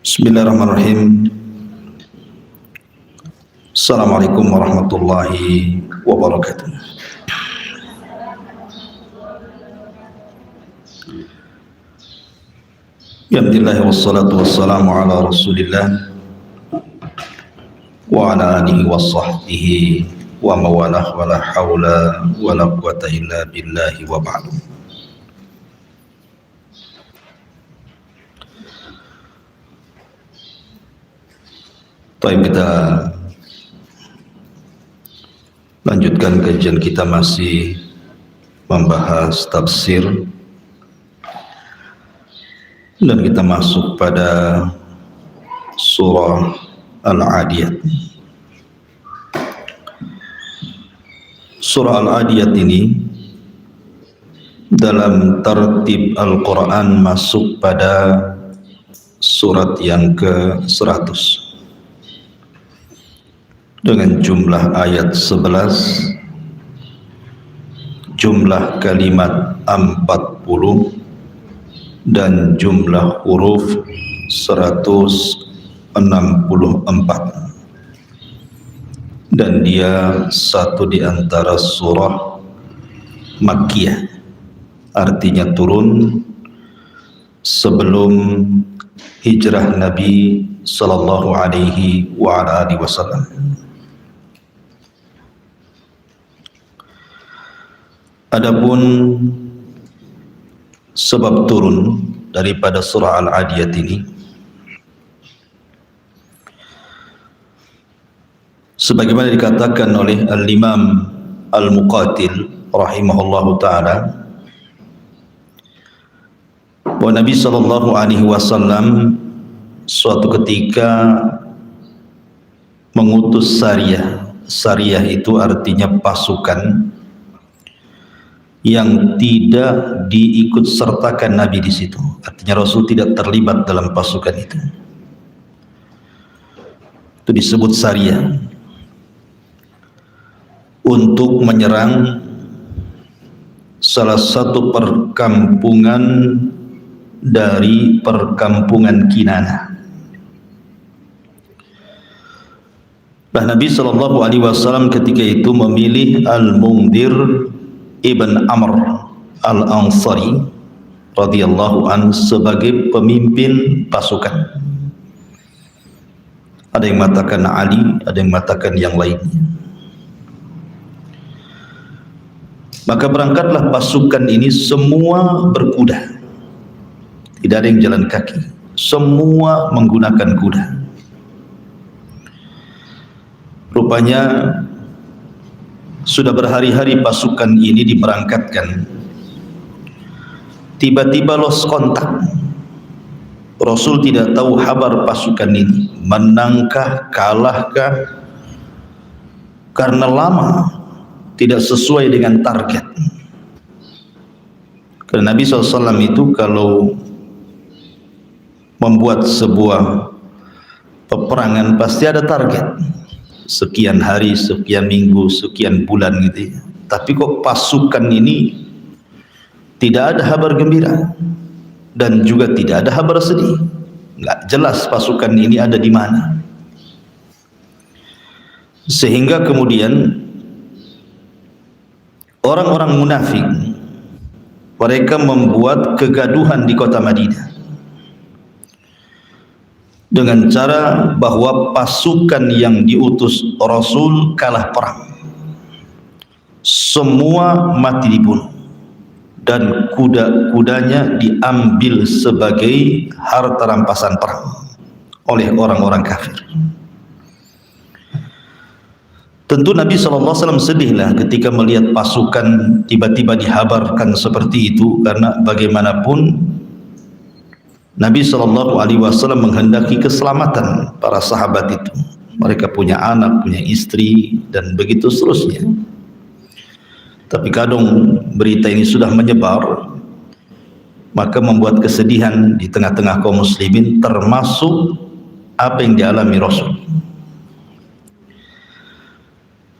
Bismillahirrahmanirrahim. Assalamualaikum warahmatullahi wabarakatuh. Alhamdulillah wassalatu wassalamu ala rasulillah wa ala alihi wa sahbihi wa mawalah wa la hawla wa la quwata illa billahi wa ba'du. Baik, kita lanjutkan kajian kita, masih membahas tafsir dan kita masuk pada surah Al-Adiyat. Surah Al-Adiyat ini dalam tertib Al-Quran masuk pada surat yang ke-100 dengan jumlah ayat 11, jumlah kalimat 40 dan jumlah huruf 164, dan dia satu di antara surah Makkiyah, artinya turun sebelum hijrah Nabi sallallahu alaihi wa ala alihi wasallam. Adapun sebab turun daripada surah Al-Adiyat ini, sebagaimana dikatakan oleh Al-Imam Al-Muqatil rahimahullahu ta'ala, bahwa Nabi sallallahu alaihi wasallam suatu ketika mengutus sariyah. Sariyah itu artinya pasukan yang tidak diikut sertakan Nabi di situ. Artinya Rasul tidak terlibat dalam pasukan itu. Itu disebut sariyah. Untuk menyerang salah satu perkampungan dari perkampungan Kinanah. Nah, Nabi sallallahu alaihi wasallam ketika itu memilih Al-Mundhir Ibn Amr Al-Ansari radhiyallahu an sebagai pemimpin pasukan. Ada yang mengatakan Ali, ada yang mengatakan yang lainnya. Maka berangkatlah pasukan ini semua berkuda. Tidak ada yang jalan kaki, semua menggunakan kuda. Rupanya sudah berhari-hari pasukan ini diberangkatkan. Tiba-tiba lost kontak. Rasul tidak tahu kabar pasukan ini, menangkah, kalahkah, karena lama tidak sesuai dengan target. Karena Nabi SAW itu kalau membuat sebuah peperangan pasti ada target. Sekian hari, sekian minggu, sekian bulan gitu ya. Tapi kok pasukan ini tidak ada kabar gembira dan juga tidak ada kabar sedih. Nggak jelas pasukan ini ada di mana. Sehingga kemudian orang-orang munafik mereka membuat kegaduhan di kota Madinah dengan cara bahwa pasukan yang diutus Rasul kalah perang, semua mati dibunuh dan kuda-kudanya diambil sebagai harta rampasan perang oleh orang-orang kafir. Tentu Nabi SAW sedihlah ketika melihat pasukan tiba-tiba dihabarkan seperti itu, karena bagaimanapun Nabi SAW menghendaki keselamatan para sahabat itu. Mereka punya anak, punya istri, dan begitu seterusnya. Tapi kadang berita ini sudah menyebar, maka membuat kesedihan di tengah-tengah kaum muslimin, termasuk apa yang dialami Rasul.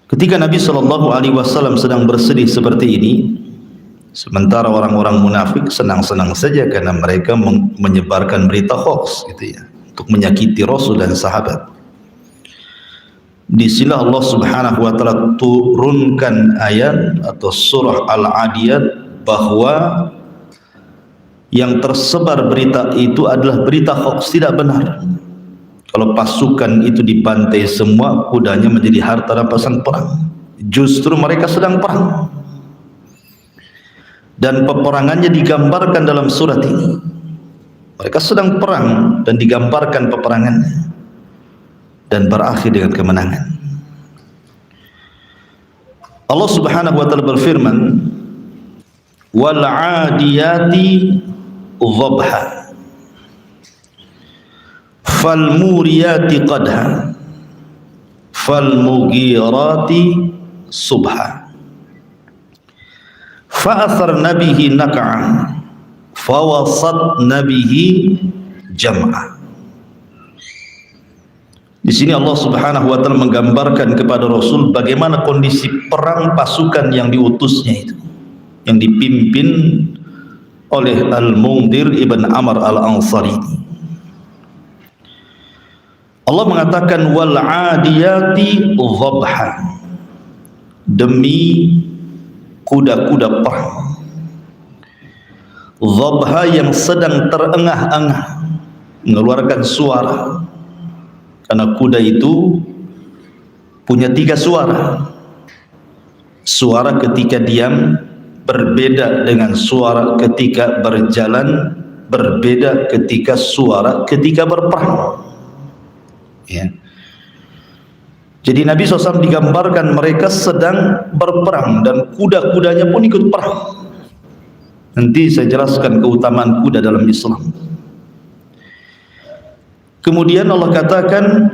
Ketika Nabi SAW sedang bersedih seperti ini, Sementara orang-orang munafik senang-senang saja karena mereka menyebarkan berita hoax gitu ya. untuk menyakiti Rasul dan sahabat. Di sini Allah Subhanahu wa taala turunkan ayat atau surah Al-Adiyat bahwa yang tersebar berita itu adalah berita hoax, tidak benar. Kalau pasukan itu dibantai semua, kudanya menjadi harta rampasan perang. Justru mereka sedang perang. Dan peperangannya digambarkan dalam surat ini. Mereka sedang perang dan digambarkan peperangannya. Dan berakhir dengan kemenangan. Allah Subhanahu wa taala berfirman, "Wal 'adiyati dhabha, fal muriyati qadha, fal mughirati subha, fa atharna bihi naq'a, fa wasatna bihi jam'a." Di sini Allah Subhanahu wa taala menggambarkan kepada Rasul bagaimana kondisi perang pasukan yang diutusnya itu, yang dipimpin oleh Al-Mundhir ibn Amr al-Ansari. Allah mengatakan wal 'adiyati dhabha, demi kuda-kuda perang. Dhabha yang sedang terengah-engah mengeluarkan suara. Karena kuda itu punya 3 suara. Suara ketika diam berbeda dengan suara ketika berjalan, berbeda ketika suara ketika berperang. Ya. Jadi Nabi SAW digambarkan mereka sedang berperang dan kuda-kudanya pun ikut perang. Nanti saya jelaskan keutamaan kuda dalam Islam. Kemudian Allah katakan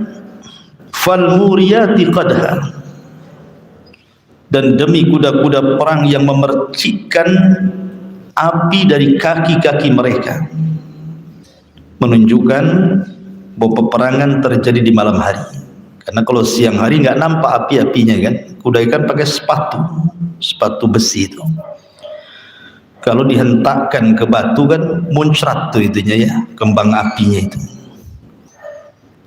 fal muriyati qadha, dan demi kuda-kuda perang yang memercikkan api dari kaki-kaki mereka, menunjukkan bahwa peperangan terjadi di malam hari. Karena kalau siang hari nggak nampak api-apinya kan, kuda ikan pakai sepatu besi itu. Kalau dihentakkan ke batu kan muncrat tuh itunya ya, kembang apinya itu.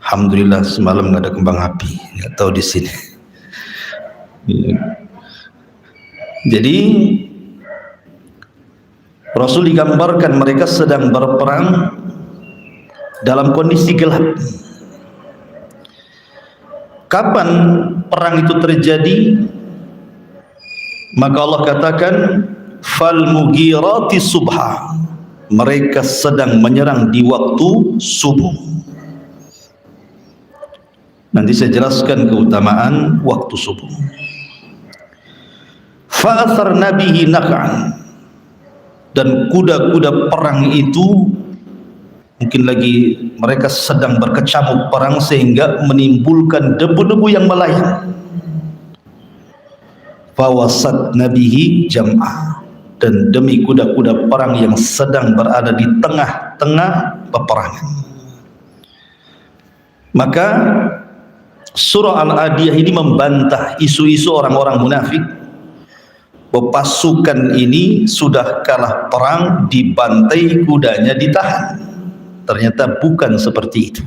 Alhamdulillah semalam nggak ada kembang api, nggak tahu di sini. Jadi Rasul digambarkan mereka sedang berperang dalam kondisi gelap. Kapan perang itu terjadi? Maka Allah katakan fal mughirati subha, mereka sedang menyerang di waktu subuh. Nanti saya jelaskan keutamaan waktu subuh. Fa'atharna bihi naq'an, dan kuda-kuda perang itu mungkin lagi mereka sedang berkecamuk perang sehingga menimbulkan debu-debu yang melayang. Fawasatna bihi jam'a, dan demi kuda-kuda perang yang sedang berada di tengah-tengah peperangan. Maka surah Al-Adiyah ini membantah isu-isu orang-orang munafik bahwa pasukan ini sudah kalah perang, dibantai, kudanya ditahan. Ternyata bukan seperti itu.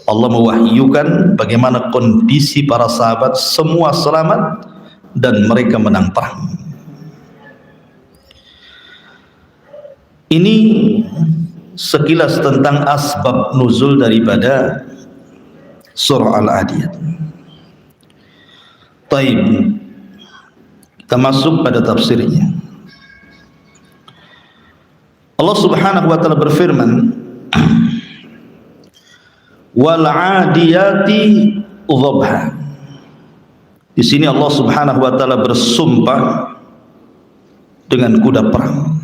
Allah mewahyukan bagaimana kondisi para sahabat, semua selamat dan mereka menang perang. Ini sekilas tentang asbab nuzul daripada surah Al-Adiyat. Taib, kita masuk pada tafsirnya. Allah Subhanahu wa taala berfirman, wal 'adiyati dhabha. Di sini Allah Subhanahu wa taala bersumpah dengan kuda perang.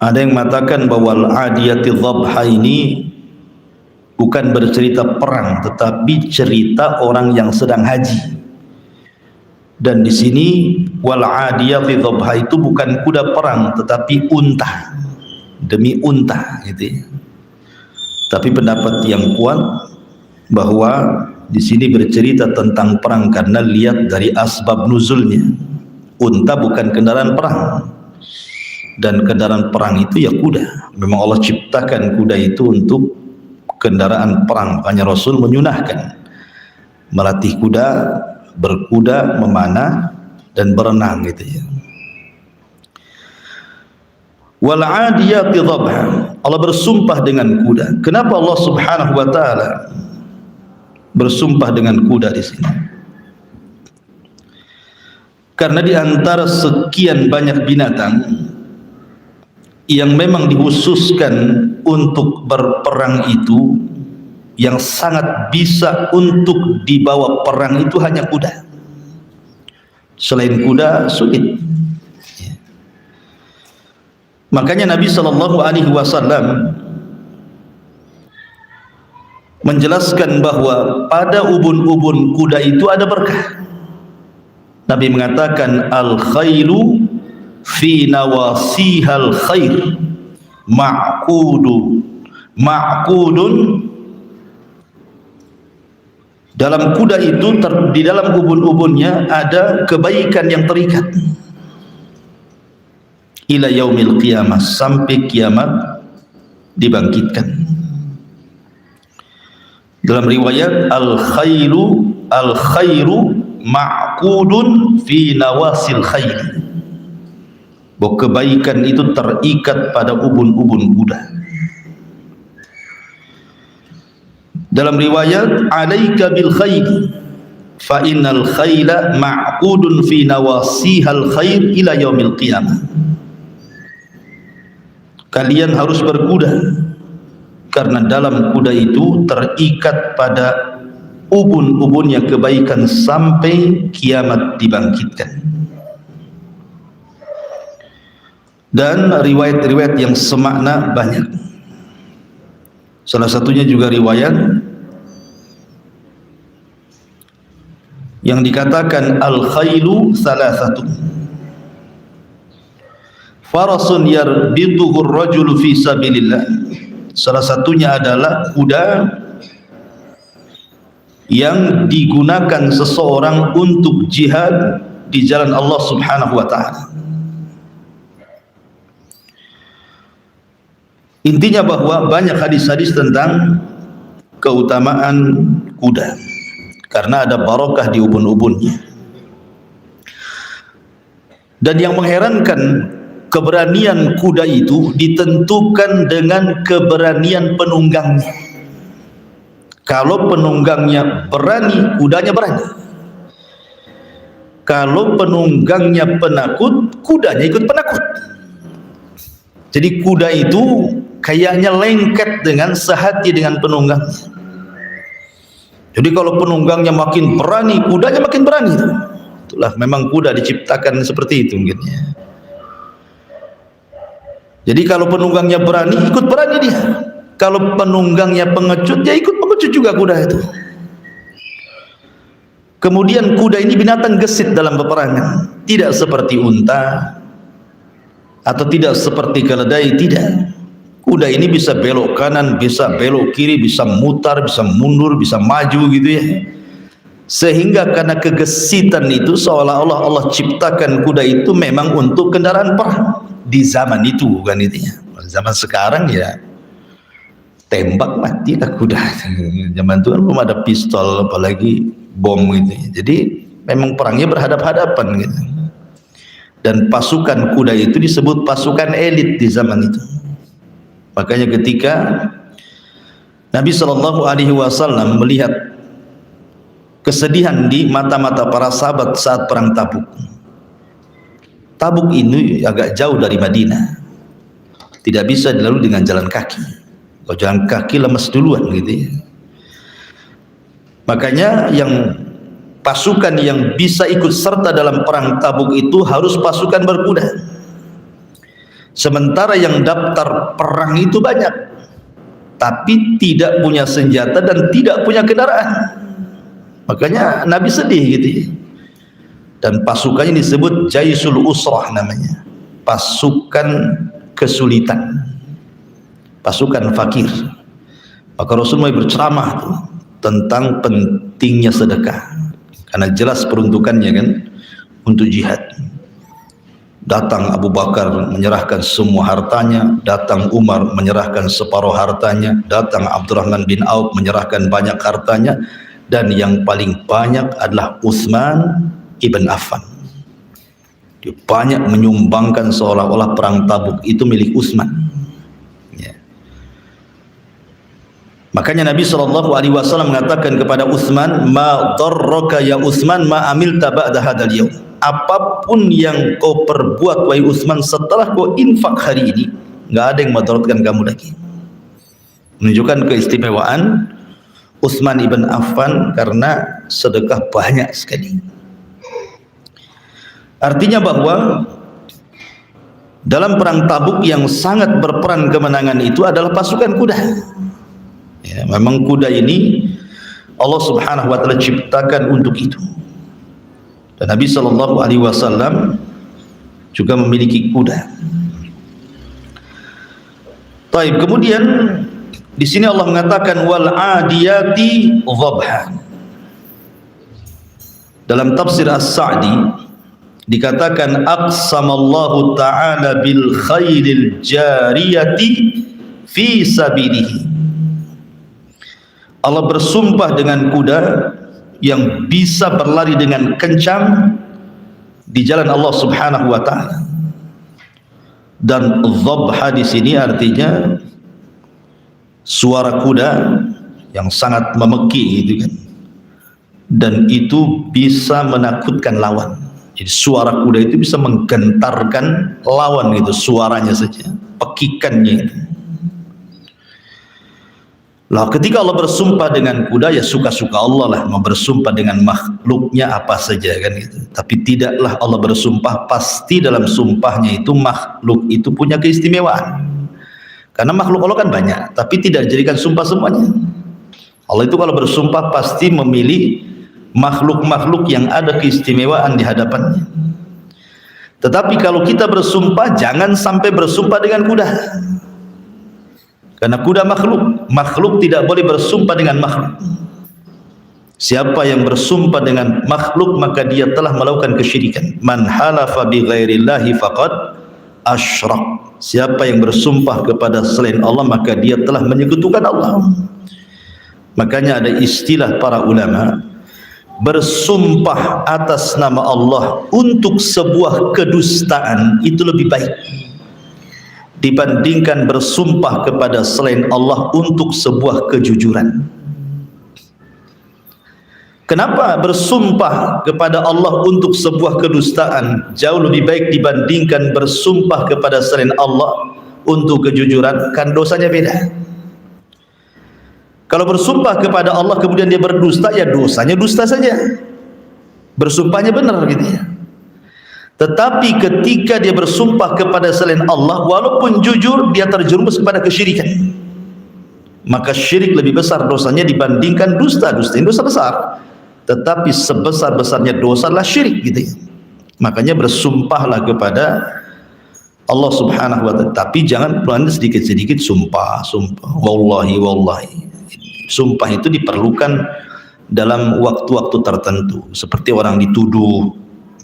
Ada yang mengatakan bahwa al-'adiyati dhabha ini bukan bercerita perang, tetapi cerita orang yang sedang haji. Dan di sini wal 'adiyati dhabha itu bukan kuda perang, tetapi unta, demi unta gitu ya. Tapi pendapat yang kuat bahwa di sini bercerita tentang perang karena lihat dari asbab nuzulnya. Unta bukan kendaraan perang. dan kendaraan perang itu ya kuda. Memang Allah ciptakan kuda itu untuk kendaraan perang, makanya Rasul menyunahkan melatih kuda, berkuda, memanah dan berenang gitu ya. Wal 'adiyati dhabha, Allah bersumpah dengan kuda. Kenapa Allah Subhanahu wa taala bersumpah dengan kuda di sini? Karena di antara sekian banyak binatang yang memang dikhususkan untuk berperang itu, yang sangat bisa untuk dibawa perang itu hanya kuda. Selain kuda sulit. Makanya Nabi SAW menjelaskan bahwa pada ubun-ubun kuda itu ada berkah. Nabi mengatakan al-khailu fi nawasihal khair ma'qudun, dalam kuda itu di dalam ubun-ubunnya ada kebaikan yang terikat ila yaumil qiyamah, sampai kiamat dibangkitkan. Dalam riwayat al-khairu ma'qudun fi nawasil khair, bahwa kebaikan itu terikat pada ubun-ubun kuda. Dalam riwayat alaika bil khair fa innal khayla ma'qudun fi nawasihal khair ila yaumil qiyamah, kalian harus berkuda karena dalam kuda itu terikat pada ubun-ubunnya kebaikan sampai kiamat dibangkitkan. Dan riwayat-riwayat yang semakna banyak. Salah satunya juga riwayat yang dikatakan al-khailu salasatu, farasun yarbituhu ar-rajulu fi sabilillah. Salah satunya adalah kuda yang digunakan seseorang untuk jihad di jalan Allah Subhanahu wa taala. Intinya bahwa banyak hadis-hadis tentang keutamaan kuda karena ada barokah di ubun-ubunnya. Dan yang mengherankan, keberanian kuda itu ditentukan dengan keberanian penunggangnya. Kalau penunggangnya berani, kudanya berani. Kalau penunggangnya penakut, kudanya ikut penakut. Jadi kuda itu kayaknya lengket dengan sehati dengan penunggangnya. Jadi kalau penunggangnya makin berani, kudanya makin berani. Itulah memang kuda diciptakan seperti itu mungkin ya. Jadi kalau penunggangnya berani, ikut berani dia. Kalau penunggangnya pengecut, dia ikut pengecut juga kuda itu. Kemudian kuda ini binatang gesit dalam peperangan, tidak seperti unta atau tidak seperti keledai, tidak. Kuda ini bisa belok kanan, bisa belok kiri, bisa mutar, bisa mundur, bisa maju gitu ya. Sehingga karena kegesitan itu seolah-olah Allah ciptakan kuda itu memang untuk kendaraan perang di zaman itu, bukan itu ya. Zaman sekarang ya tembak matilah kuda. Zaman itu kan belum ada pistol apalagi bom gitu ya. Jadi memang perangnya berhadap-hadapan gitu. Dan pasukan kuda itu disebut pasukan elit di zaman itu. Makanya ketika Nabi SAW melihat kesedihan di mata-mata para sahabat saat perang Tabuk. Tabuk ini agak jauh dari Madinah, tidak bisa dilalui dengan jalan kaki. Kalau jalan kaki lemes duluan gitu ya. Makanya yang pasukan yang bisa ikut serta dalam perang Tabuk itu harus pasukan berkuda. Sementara yang daftar perang itu banyak, tapi tidak punya senjata dan tidak punya kendaraan. Makanya Nabi sedih gitu ya. Dan pasukannya disebut Jaisul Usrah namanya, pasukan kesulitan, pasukan fakir. Maka Rasulullah berceramah tuh tentang pentingnya sedekah, karena jelas peruntukannya kan untuk jihad. Datang Abu Bakar menyerahkan semua hartanya, datang Umar menyerahkan separuh hartanya, datang Abdurrahman bin Auf menyerahkan banyak hartanya, dan yang paling banyak adalah Utsman ibn Affan. Dia banyak menyumbangkan, seolah-olah perang Tabuk itu milik Utsman. Ya. Makanya Nabi SAW mengatakan kepada Utsman, "Ma darraka ya Utsman ma amilta ba'da hadzal yaum." Apapun yang kau perbuat wahai Utsman setelah kau infak hari ini, enggak ada yang madaratkan kamu lagi. Menunjukkan keistimewaan Utsman ibn Affan karena sedekah banyak sekali. Artinya bahwa dalam perang Tabuk yang sangat berperan kemenangan itu adalah pasukan kuda. Ya, memang kuda ini Allah Subhanahu wa taala ciptakan untuk itu. Dan Nabi sallallahu alaihi wasallam juga memiliki kuda. Baik, kemudian di sini Allah mengatakan wal adiyati dhabha. Dalam tafsir As-Sa'di dikatakan aqsamallahu ta'ala bil khairil jariyati fi sabilihi. Allah bersumpah dengan kuda yang bisa berlari dengan kencang di jalan Allah Subhanahu wa taala. Dan dhabha di sini artinya suara kuda yang sangat memeki itu kan. Dan itu bisa menakutkan lawan. Jadi suara kuda itu bisa menggentarkan lawan gitu, suaranya saja, pekikannya itu. Lah ketika Allah bersumpah dengan kuda, ya suka-suka Allah lah mau bersumpah dengan makhluknya apa saja kan gitu. Tapi tidaklah Allah bersumpah pasti dalam sumpahnya itu makhluk itu punya keistimewaan. Karena makhluk Allah kan banyak, tapi tidak dijadikan sumpah semuanya. Allah itu kalau bersumpah pasti memilih makhluk-makhluk yang ada keistimewaan di hadapannya. Tetapi kalau kita bersumpah, jangan sampai bersumpah dengan kuda. Karena kuda makhluk tidak boleh bersumpah dengan makhluk. Siapa yang bersumpah dengan makhluk maka dia telah melakukan kesyirikan. Man halafa bi ghairillahi faqad asyrak. Siapa yang bersumpah kepada selain Allah maka dia telah menyekutukan Allah. Makanya ada istilah para ulama, bersumpah atas nama Allah untuk sebuah kedustaan itu lebih baik dibandingkan bersumpah kepada selain Allah untuk sebuah kejujuran. Kenapa bersumpah kepada Allah untuk sebuah kedustaan jauh lebih baik dibandingkan bersumpah kepada selain Allah untuk kejujuran? Kan dosanya beda. Kalau bersumpah kepada Allah kemudian dia berdusta, ya dosanya dusta saja, bersumpahnya benar gitu ya. Tetapi ketika dia bersumpah kepada selain Allah, walaupun jujur, dia terjerumus kepada kesyirikan. Maka syirik lebih besar dosanya dibandingkan dusta. Dusta ini dosa besar, tetapi sebesar-besarnya dosa adalah syirik gitu ya. Makanya bersumpahlah kepada Allah Subhanahu wa taala, tapi jangan pelan sedikit-sedikit sumpah, wallahi. Sumpah itu diperlukan dalam waktu-waktu tertentu, seperti orang dituduh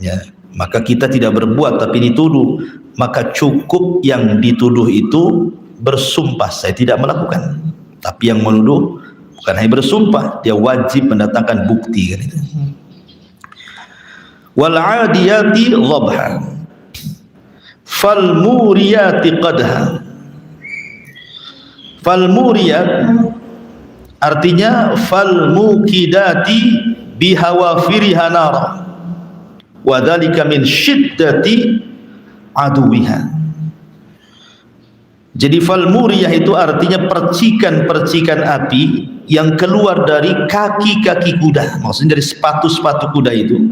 ya, maka kita tidak berbuat tapi dituduh, maka cukup yang dituduh itu bersumpah saya tidak melakukan. Tapi yang menuduh bukan hanya bersumpah, dia wajib mendatangkan bukti kan itu. Wal 'adiyati dhabha fal muriyati qadha. Fal muriyat artinya fal mukidati bihawafiriha nara wa dzalika min syiddati aduwiha. Jadi fal muriyah itu artinya percikan-percikan api yang keluar dari kaki-kaki kuda, maksudnya dari sepatu-sepatu kuda itu.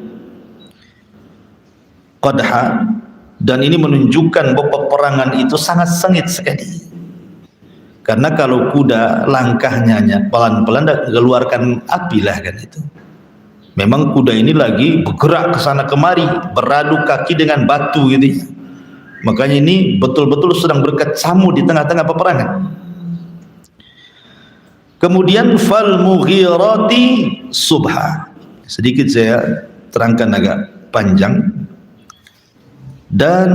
Qadha, dan ini menunjukkan bahwa peperangan itu sangat sengit sekali. Karena kalau kuda langkahnya pelan-pelan dan mengeluarkan api lah kan itu. Memang kuda ini lagi bergerak ke sana kemari, beradu kaki dengan batu gitu. Makanya ini betul-betul sedang berkecamuk di tengah-tengah peperangan. Kemudian fal mughirati subha. Sedikit saya terangkan agak panjang. dan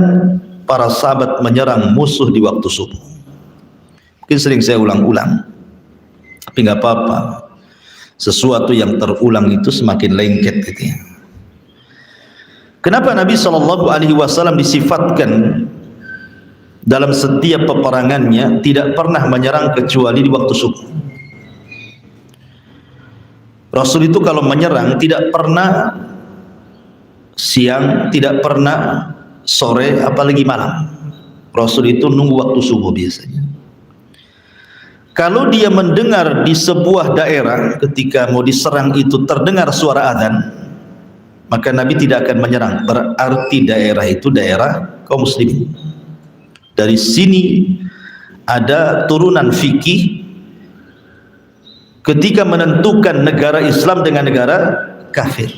para sahabat menyerang musuh di waktu subuh. Mungkin sering saya ulang-ulang, tapi nggak apa-apa. Sesuatu yang terulang itu semakin lengket gitu ya. Kenapa Nabi SAW disifatkan dalam setiap peperangannya tidak pernah menyerang kecuali di waktu subuh? Rasul itu kalau menyerang tidak pernah siang, tidak pernah sore, apalagi malam. Rasul itu nunggu waktu subuh biasanya. Kalau dia mendengar di sebuah daerah ketika mau diserang itu terdengar suara adzan, maka Nabi tidak akan menyerang. Berarti daerah itu daerah kaum muslimin. Dari sini ada turunan fikih ketika menentukan negara Islam dengan negara kafir.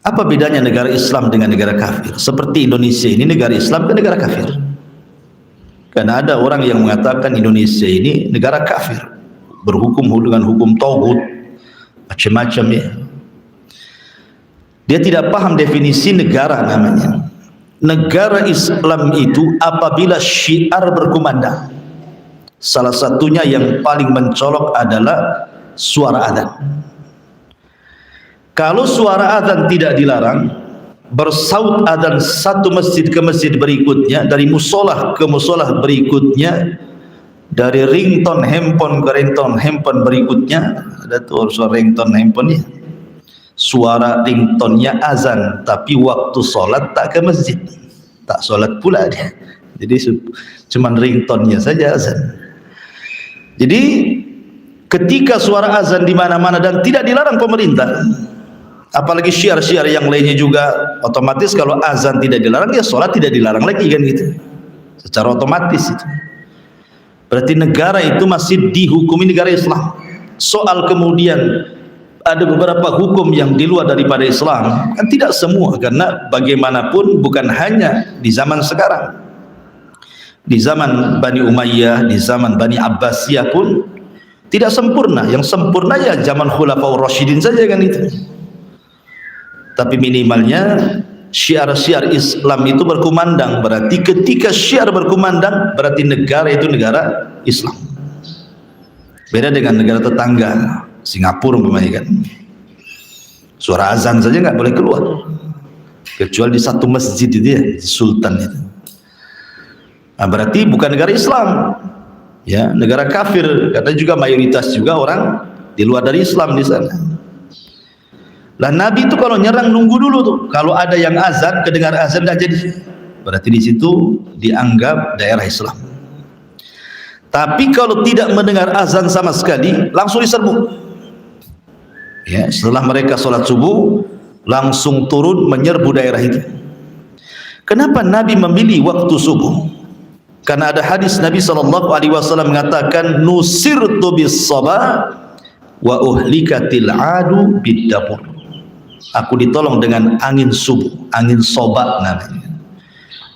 Apa bedanya negara Islam dengan negara kafir? Seperti Indonesia ini negara Islam ke negara kafir. Karena ada orang yang mengatakan Indonesia ini negara kafir, berhukum dengan hukum tauhid, macam-macam ya. Dia tidak paham definisi negara namanya. Negara Islam itu apabila syiar berkumandang. Salah satunya yang paling mencolok adalah suara adzan. Kalau suara adzan tidak dilarang, bersaut adzan satu masjid ke masjid berikutnya, dari musolah ke musolah berikutnya, dari ringtone handphone ke ringtone handphone berikutnya. Ada tuh suara ringtone handphone ya. Suara ringtone-nya azan, tapi waktu sholat tak ke masjid, tak sholat pula dia. Jadi cuman ringtone-nya saja azan. Jadi ketika suara azan di mana-mana dan tidak dilarang pemerintah, apalagi syiar-syiar yang lainnya juga, otomatis kalau azan tidak dilarang ya sholat tidak dilarang lagi kan gitu, secara otomatis itu. Berarti negara itu masih dihukumi negara Islam. Soal kemudian ada beberapa hukum yang di luar daripada Islam, kan tidak semua, karena bagaimanapun bukan hanya di zaman sekarang. Di zaman Bani Umayyah, di zaman Bani Abbasiyah pun tidak sempurna. Yang sempurna ya zaman Khulafaur Rasyidin saja kan itu. Tapi minimalnya syiar-syiar Islam itu berkumandang. Berarti ketika syiar berkumandang, berarti negara itu negara Islam. Beda dengan negara tetangga, Singapura umpamanya kan, suara azan saja nggak boleh keluar kecuali di satu masjid itu ya, Sultan itu. Nah, berarti bukan negara Islam ya, negara kafir, karena juga mayoritas juga orang di luar dari Islam di sana. Lah Nabi itu kalau nyerang nunggu dulu tuh, kalau ada yang azan, kedengar azan nggak jadi, berarti di situ dianggap daerah Islam. Tapi kalau tidak mendengar azan sama sekali, langsung diserbu. Ya, setelah mereka sholat subuh, langsung turun menyerbu daerah itu. Kenapa Nabi memilih waktu subuh? Karena ada hadis Nabi SAW mengatakan, nusirtu bis sabah wa uhlikatil adu bid-dabur. Aku ditolong dengan angin subuh, angin sobak namanya,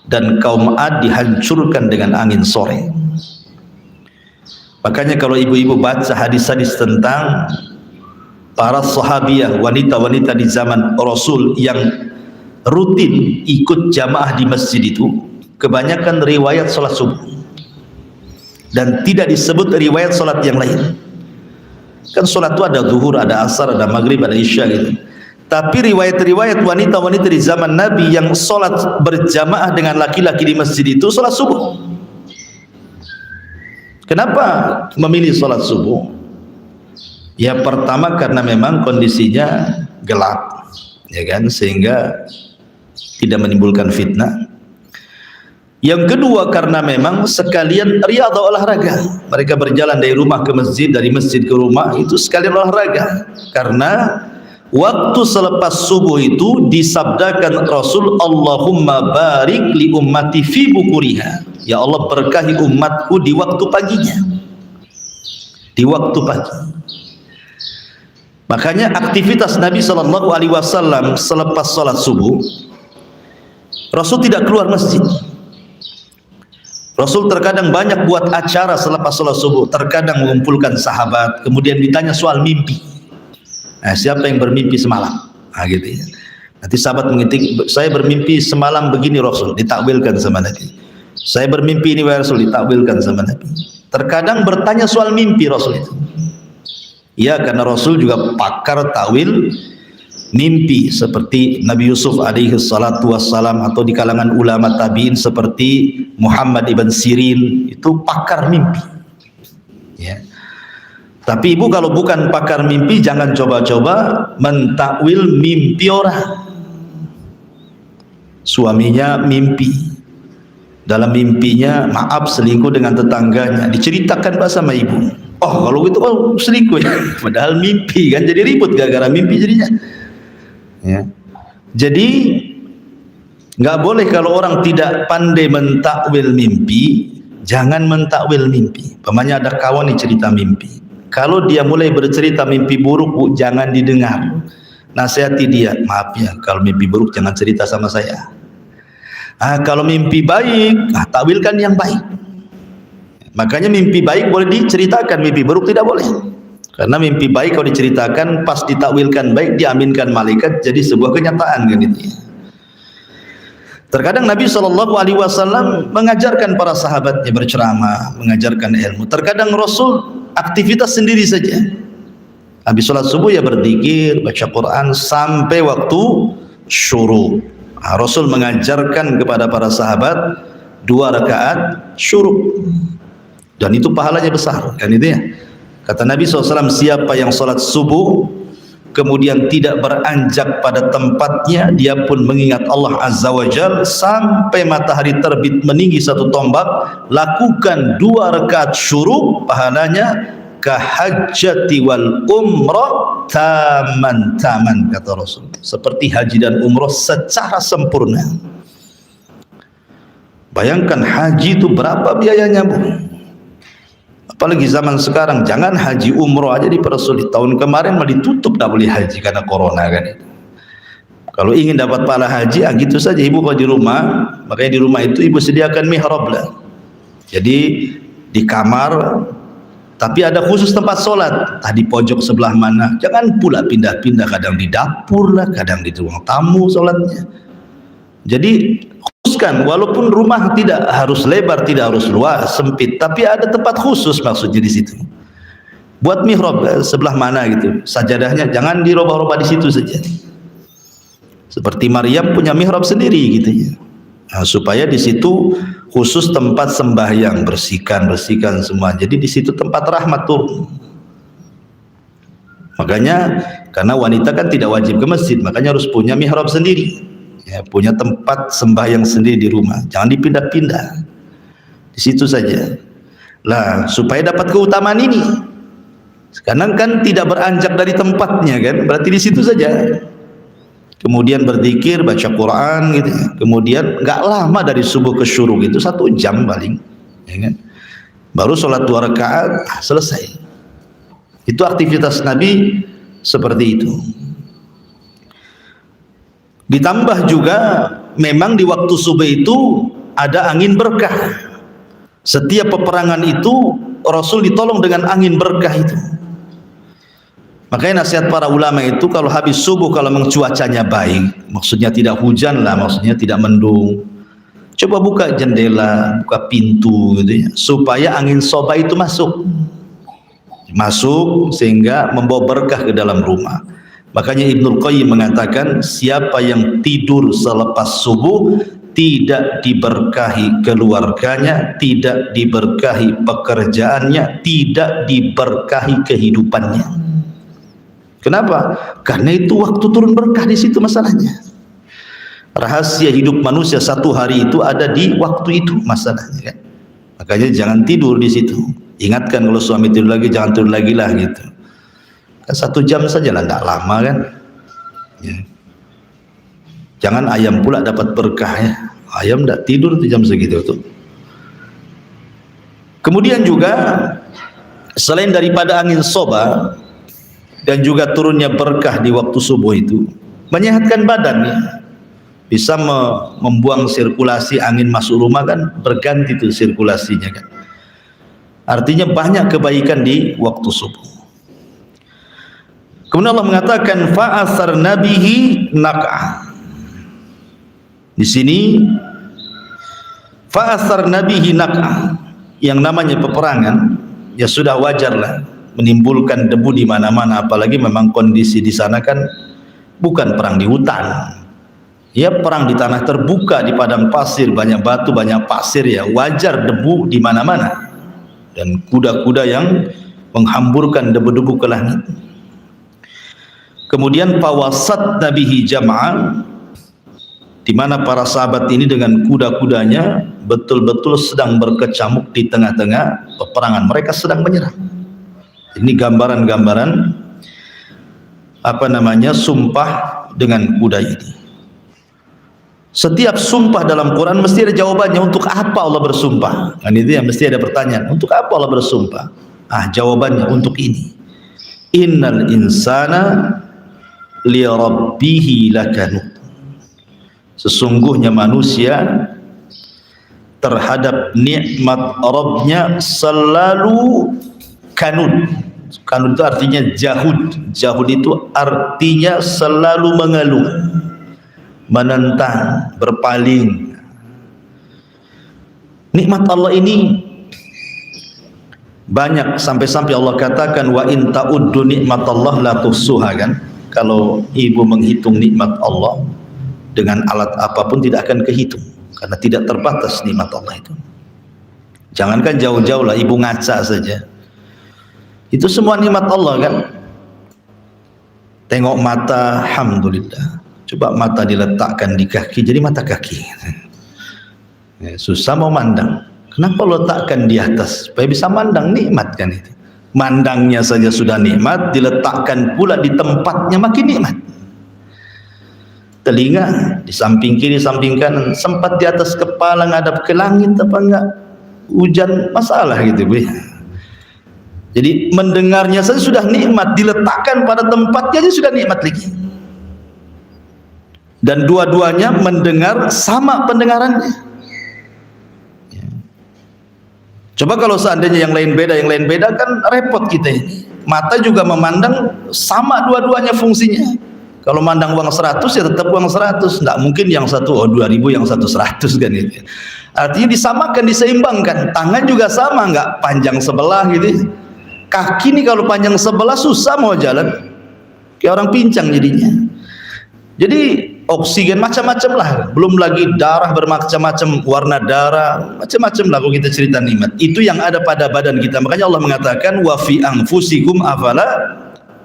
dan kaum Ad dihancurkan dengan angin sore. Makanya kalau ibu-ibu baca hadis-hadis tentang para sahabiah, wanita-wanita di zaman Rasul yang rutin ikut jamaah di masjid itu, kebanyakan riwayat sholat subuh dan tidak disebut riwayat sholat yang lain. Kan sholat itu ada zuhur, ada asar, ada maghrib, ada isya gitu. Tapi riwayat-riwayat wanita-wanita di zaman Nabi yang sholat berjamaah dengan laki-laki di masjid itu sholat subuh. Kenapa memilih sholat subuh? Ya pertama karena memang kondisinya gelap, ya kan, sehingga tidak menimbulkan fitnah. Yang kedua karena memang sekalian riyadhah, olahraga. Mereka berjalan dari rumah ke masjid, dari masjid ke rumah, itu sekalian olahraga. Karena waktu selepas subuh itu disabdakan Rasul, Allahumma barik li ummati fi bukuriha. Ya Allah, berkahi umatku di waktu paginya, di waktu pagi. Makanya aktivitas Nabi SAW selepas sholat subuh, Rasul tidak keluar masjid. Rasul terkadang banyak buat acara selepas sholat subuh, terkadang mengumpulkan sahabat, kemudian ditanya soal mimpi. Nah, siapa yang bermimpi semalam? Nah, gitu ya. Nanti sahabat mengintik, saya bermimpi semalam begini Rasul, ditakwilkan sama Nabi. Saya bermimpi ini wahai Rasul, ditakwilkan sama Nabi. Terkadang bertanya soal mimpi Rasul itu. Ya, karena Rasul juga pakar takwil mimpi, seperti Nabi Yusuf alaihi salatu wassalam, atau di kalangan ulama tabi'in seperti Muhammad ibn Sirin, itu pakar mimpi. Ya. Tapi ibu kalau bukan pakar mimpi, jangan coba-coba mentakwil mimpi orang. Suaminya mimpi, dalam mimpinya maaf selingkuh dengan tetangganya, diceritakan pak sama ibu. Oh kalau gitu kalau selingkuh ya, padahal mimpi kan, jadi ribut gara-gara mimpi jadinya. Ya. Jadi nggak boleh kalau orang tidak pandai mentakwil mimpi, jangan mentakwil mimpi. Pamannya ada kawan nih cerita mimpi, kalau dia mulai bercerita mimpi buruk, bu, jangan didengar. Nasihati dia, maaf ya kalau mimpi buruk jangan cerita sama saya. Kalau mimpi baik, takwilkan yang baik. Makanya mimpi baik boleh diceritakan, mimpi buruk tidak boleh. Karena mimpi baik kalau diceritakan, pas ditakwilkan baik, diaminkan malaikat, jadi sebuah kenyataan kan itu. Terkadang Nabi SAW mengajarkan para sahabatnya berceramah, mengajarkan ilmu. Terkadang Rasul aktivitas sendiri saja. Habis sholat subuh ya berzikir, baca Quran sampai waktu syuruk. Rasul mengajarkan kepada para sahabat 2 rakaat syuruk, dan itu pahalanya besar kan itu ya. Kata Nabi SAW, siapa yang sholat subuh kemudian tidak beranjak pada tempatnya, dia pun mengingat Allah Azza wa Jalla sampai matahari terbit meninggi 1 tombak, lakukan 2 rakaat syuruk, pahalanya kahajjati wal umrah taman, kata Rasul, seperti haji dan umrah secara sempurna. Bayangkan haji itu berapa biayanya, bu? Apalagi zaman sekarang, jangan haji umrah aja dipersulit. Tahun kemarin malah ditutup, tak boleh haji karena corona kan itu. Kalau ingin dapat pahala haji, gitu saja ibu kalau di rumah, makanya di rumah itu ibu sediakan mihrab lah. Jadi di kamar, tapi ada khusus tempat sholat, di pojok sebelah mana. Jangan pula pindah-pindah, kadang di dapur lah, kadang di ruang tamu sholatnya. Jadi khususkan, walaupun rumah tidak harus lebar, tidak harus luas, sempit, tapi ada tempat khusus maksudnya di situ. Buat mihrab sebelah mana gitu, sajadahnya jangan dirubah-rubah di situ saja. Seperti Maryam punya mihrab sendiri gitu ya. Supaya di situ khusus tempat sembahyang, bersihkan semua. Jadi di situ tempat rahmat turun. Makanya karena wanita kan tidak wajib ke masjid, makanya harus punya mihrab sendiri. Ya, punya tempat sembahyang sendiri di rumah. Jangan dipindah-pindah. Di situ saja. Lah, supaya dapat keutamaan ini. Sekarang kan tidak beranjak dari tempatnya kan, berarti di situ saja. Kemudian berzikir, baca Quran gitu. Kemudian nggak lama dari subuh ke syuruk itu 1 jam paling, ya kan? Baru sholat 2 rakaat selesai. Itu aktivitas Nabi seperti itu. Ditambah juga memang di waktu subuh itu ada angin berkah. Setiap peperangan itu Rasul ditolong dengan angin berkah itu. Makanya nasihat para ulama itu, kalau habis subuh, kalau memang cuacanya baik, maksudnya tidak hujan lah, maksudnya tidak mendung, coba buka jendela, buka pintu gitu ya, supaya angin soba itu masuk sehingga membawa berkah ke dalam rumah. Makanya Ibnul Qayyim mengatakan, siapa yang tidur selepas subuh tidak diberkahi keluarganya, tidak diberkahi pekerjaannya, tidak diberkahi kehidupannya. Kenapa? Karena itu waktu turun berkah di situ masalahnya. Rahasia hidup manusia 1 hari itu ada di waktu itu masalahnya kan. Makanya jangan tidur di situ. Ingatkan kalau suami tidur lagi, jangan tidur lagi lah gitu. Kan 1 jam saja lah, tidak lama kan. Ya. Jangan ayam pula dapat berkah ya. Ayam tidak tidur 1 jam segitu tuh. Kemudian juga selain daripada angin soba dan juga turunnya berkah di waktu subuh itu, menyehatkan badan ya. Bisa membuang sirkulasi, angin masuk rumah kan berganti tuh sirkulasinya kan. Artinya banyak kebaikan di waktu subuh. Kemudian Allah mengatakan fa'asar nabihi naq'ah. Di sini fa'athar nabihi naq'ah, yang namanya peperangan ya sudah wajarlah menimbulkan debu di mana-mana, apalagi memang kondisi di sana kan bukan perang di hutan. Ya, perang di tanah terbuka, di padang pasir, banyak batu, banyak pasir, ya wajar debu di mana-mana. Dan kuda-kuda yang menghamburkan debu-debu ke langit. Kemudian fawasat nabihi jama'ah, di mana para sahabat ini dengan kuda-kudanya betul-betul sedang berkecamuk di tengah-tengah peperangan. Mereka sedang menyerang. Ini gambaran-gambaran sumpah dengan kuda ini. Setiap sumpah dalam Quran mesti ada jawabannya. Untuk apa Allah bersumpah? Dan itu yang mesti ada pertanyaan. Untuk apa Allah bersumpah? Jawabannya untuk ini. Innal insana li rabbihi lakanut. Sesungguhnya manusia terhadap nikmat Rabbnya selalu kanut. Kanut itu artinya jahud. Jahud itu artinya selalu mengeluh, menentang, berpaling. Nikmat Allah ini banyak, sampai-sampai Allah katakan wa in ta'uddu nikmatallah la tuhsuha, kan? Kalau ibu menghitung nikmat Allah dengan alat apapun tidak akan kehitung, karena tidak terbatas nikmat Allah itu. Jangankan jauh-jauh lah, ibu ngaca saja itu semua nikmat Allah, kan? Tengok mata, alhamdulillah. Coba mata diletakkan di kaki, jadi mata kaki. Susah mau mandang. Kenapa letakkan di atas? Supaya bisa mandang, nikmat kan itu. Mandangnya saja sudah nikmat, diletakkan pula di tempatnya makin nikmat. Telinga di samping kiri, samping kanan, sempat di atas kepala ngadap ke langit apa enggak? Hujan masalah gitu, Bu. Jadi mendengarnya saja sudah nikmat, diletakkan pada tempatnya aja sudah nikmat lagi. Dan dua-duanya mendengar sama pendengarannya. Ya. Coba kalau seandainya yang lain beda kan repot kita ini. Mata juga memandang sama dua-duanya fungsinya. Kalau mandang uang 100 ya tetap uang 100. Nggak mungkin yang satu 2000, yang satu 100 kan gitu. Artinya disamakan, diseimbangkan. Tangan juga sama, nggak panjang sebelah gitu. Kaki ini kalau panjang sebelah susah mau jalan, kayak orang pincang jadinya. Jadi oksigen macam-macam lah, belum lagi darah bermacam-macam warna darah, macam-macam lah kalau kita cerita nikmat. Itu yang ada pada badan kita. Makanya Allah mengatakan wa fi anfusikum afala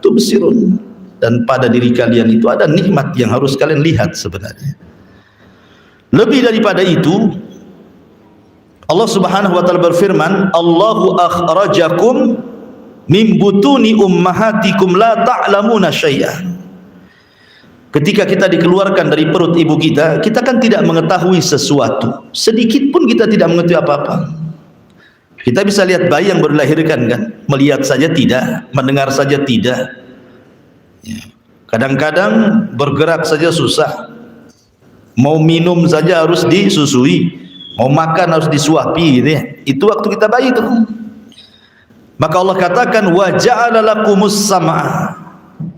tubsirun. Dan pada diri kalian itu ada nikmat yang harus kalian lihat sebenarnya. Lebih daripada itu, Allah Subhanahu wa taala berfirman, Allahu akhrajakum min butuni ummahatikum la ta'lamuna syai'an. Ketika kita dikeluarkan dari perut ibu kita, kita kan tidak mengetahui sesuatu. Sedikit pun kita tidak mengetahui apa-apa. Kita bisa lihat bayi yang baru dilahirkan, kan? Melihat saja tidak, mendengar saja tidak. Kadang-kadang bergerak saja susah. Mau minum saja harus disusui, mau makan harus disuapi gitu ya. Itu waktu kita bayi itu. Maka Allah katakan wa ja'ala lakumus sam'a.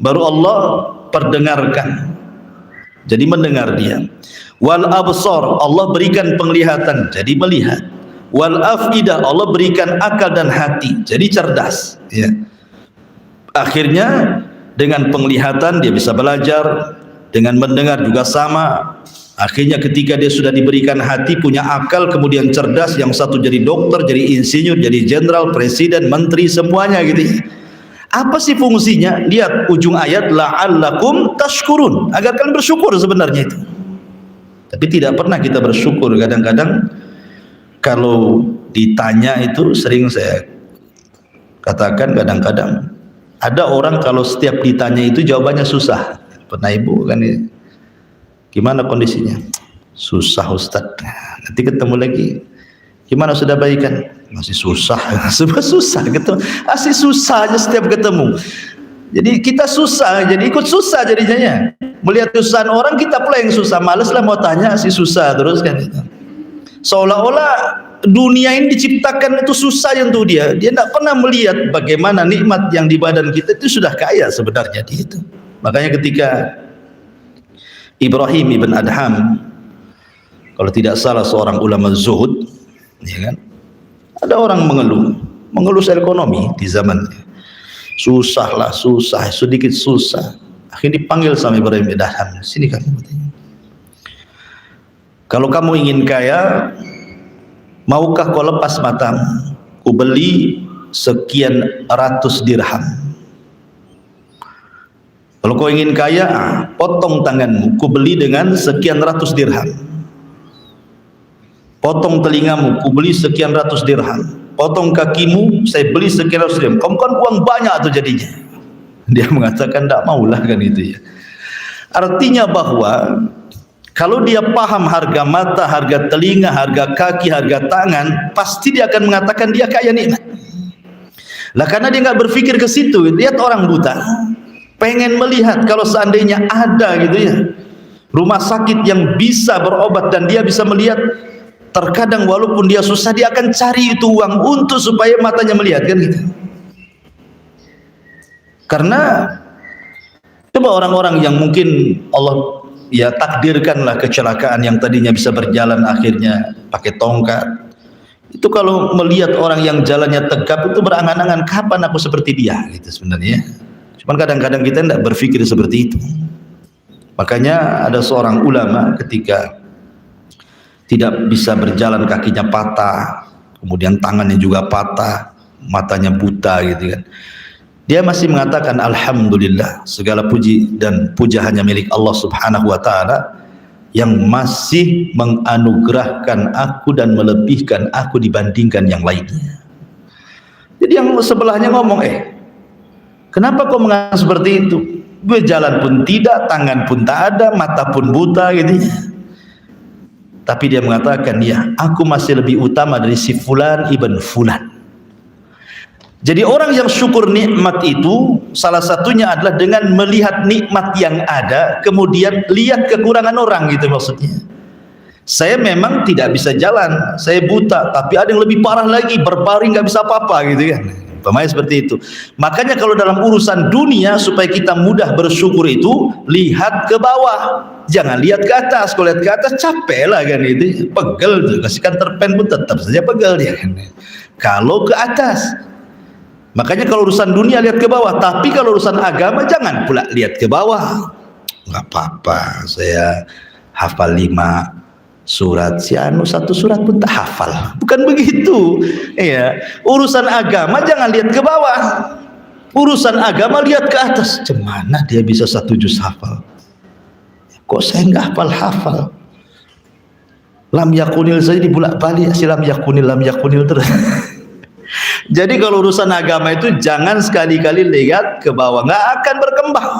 Baru Allah perdengarkan. Jadi mendengar dia. Wal absar, Allah berikan penglihatan, jadi melihat. Wal afidah, Allah berikan akal dan hati, jadi cerdas, ya. Akhirnya dengan penglihatan dia bisa belajar, dengan mendengar juga sama. Akhirnya ketika dia sudah diberikan hati, punya akal, kemudian cerdas, yang satu jadi dokter, jadi insinyur, jadi jenderal, presiden, menteri, semuanya gitu. Apa sih fungsinya? Lihat ujung ayat, la'allakum tashkurun, agar kalian bersyukur sebenarnya itu. Tapi tidak pernah kita bersyukur. Kadang-kadang kalau ditanya itu, sering saya katakan, kadang-kadang ada orang kalau setiap ditanya itu jawabannya susah. Pernah ibu kan ya? Gimana kondisinya? Susah Ustaz. Nanti ketemu lagi. Gimana sudah baikan? Masih susah. Susah ketemu. Masih susah aja setiap ketemu. Jadi kita susah, jadi ikut susah jadinya. Melihat kesusahan orang, kita pula yang susah. Males lah mau tanya, si susah terus kan. Seolah-olah dunia ini diciptakan itu susah untuk dia. Dia tidak pernah melihat bagaimana nikmat yang di badan kita itu sudah kaya sebenarnya di itu. Makanya ketika Ibrahim ibn Adham Kalau tidak salah seorang ulama zuhud, ya kan? Ada orang mengeluh ekonomi di zamannya. Susah lah, susah, sedikit susah. Akhirnya dipanggil sama Ibrahim Adham, sini kamu. Kalau kamu ingin kaya, maukah kau lepas matamu? Ku beli sekian ratus dirham. Kalau kau ingin kaya, potong tanganmu, ku beli dengan sekian ratus dirham. Potong telingamu, ku beli sekian ratus dirham. Potong kakimu, saya beli sekian ratus dirham. Kamu kan uang banyak tuh jadinya. Dia mengatakan tidak maulah kan itu ya. Artinya bahwa kalau dia paham harga mata, harga telinga, harga kaki, harga tangan, pasti dia akan mengatakan dia kaya nikmat. Lah karena dia nggak berpikir ke situ, lihat orang buta, pengen melihat kalau seandainya ada gitu ya, rumah sakit yang bisa berobat dan dia bisa melihat. Terkadang walaupun dia susah, dia akan cari itu uang untuk supaya matanya melihat kan gitu. Karena coba orang-orang yang mungkin Allah ya takdirkanlah kecelakaan, yang tadinya bisa berjalan akhirnya pakai tongkat, itu kalau melihat orang yang jalannya tegap itu berangan-angan, kapan aku seperti dia gitu sebenarnya. Cuman kadang-kadang kita tidak berpikir seperti itu. Makanya ada seorang ulama ketika tidak bisa berjalan, kakinya patah, kemudian tangannya juga patah, matanya buta gitu kan. Dia masih mengatakan alhamdulillah, segala puji dan puja hanya milik Allah Subhanahu wa taala yang masih menganugerahkan aku dan melebihkan aku dibandingkan yang lainnya. Jadi yang sebelahnya ngomong, kenapa kau mengatakan seperti itu? Gue jalan pun tidak, tangan pun tak ada, mata pun buta gitu. Tapi dia mengatakan, ya, aku masih lebih utama dari si fulan ibn fulan. Jadi orang yang syukur nikmat itu salah satunya adalah dengan melihat nikmat yang ada, kemudian lihat kekurangan orang gitu maksudnya. Saya memang tidak bisa jalan, saya buta, tapi ada yang lebih parah lagi, berbaring nggak bisa apa-apa gitu kan. Pemain seperti itu. Makanya kalau dalam urusan dunia supaya kita mudah bersyukur itu, lihat ke bawah, jangan lihat ke atas. Kalau lihat ke atas capek lah kan itu, pegel tuh. Kasihkan terpen pun tetap saja pegel dia kan. Kalau ke atas, makanya kalau urusan dunia lihat ke bawah, tapi kalau urusan agama jangan pula lihat ke bawah. Nggak apa-apa, saya hafal 5 surat, si anu 1 surat pun tak hafal, bukan begitu ya. Urusan agama jangan lihat ke bawah, urusan agama lihat ke atas. Cemana dia bisa 1 juz hafal, kok saya nggak hafal. Lam yakunil saja dibulak-balik, si lam yakunil terus. Jadi kalau urusan agama itu jangan sekali-kali lihat ke bawah, nggak akan berkembang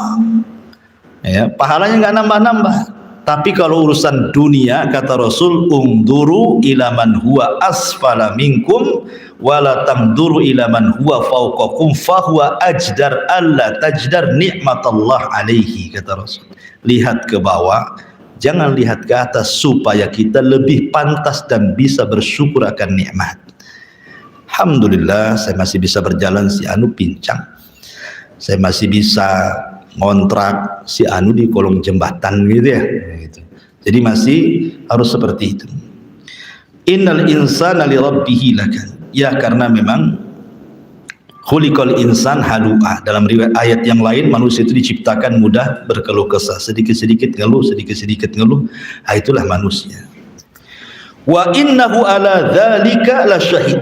ya, pahalanya nggak nambah-nambah. Tapi kalau urusan dunia, kata Rasul, unduru ila man huwa asfala minkum wala tamduru ila man huwa fawqakum fahuwa ajdar alla tajdar nikmatallah alaihi, kata Rasul. Lihat ke bawah, jangan lihat ke atas, supaya kita lebih pantas dan bisa bersyukur akan nikmat. Alhamdulillah saya masih bisa berjalan, si anu pincang. Saya masih bisa ngontrak, si anu di kolong jembatan gitu ya. Jadi masih harus seperti itu. Innal insana li rabbih lakan. Ya, karena memang khuliqal insan halu'a. Dalam riwayat ayat yang lain, manusia itu diciptakan mudah berkeluh kesah, sedikit-sedikit ngeluh, sedikit-sedikit ngeluh. Itulah manusia. Wa innahu ala dzalika lasyahid.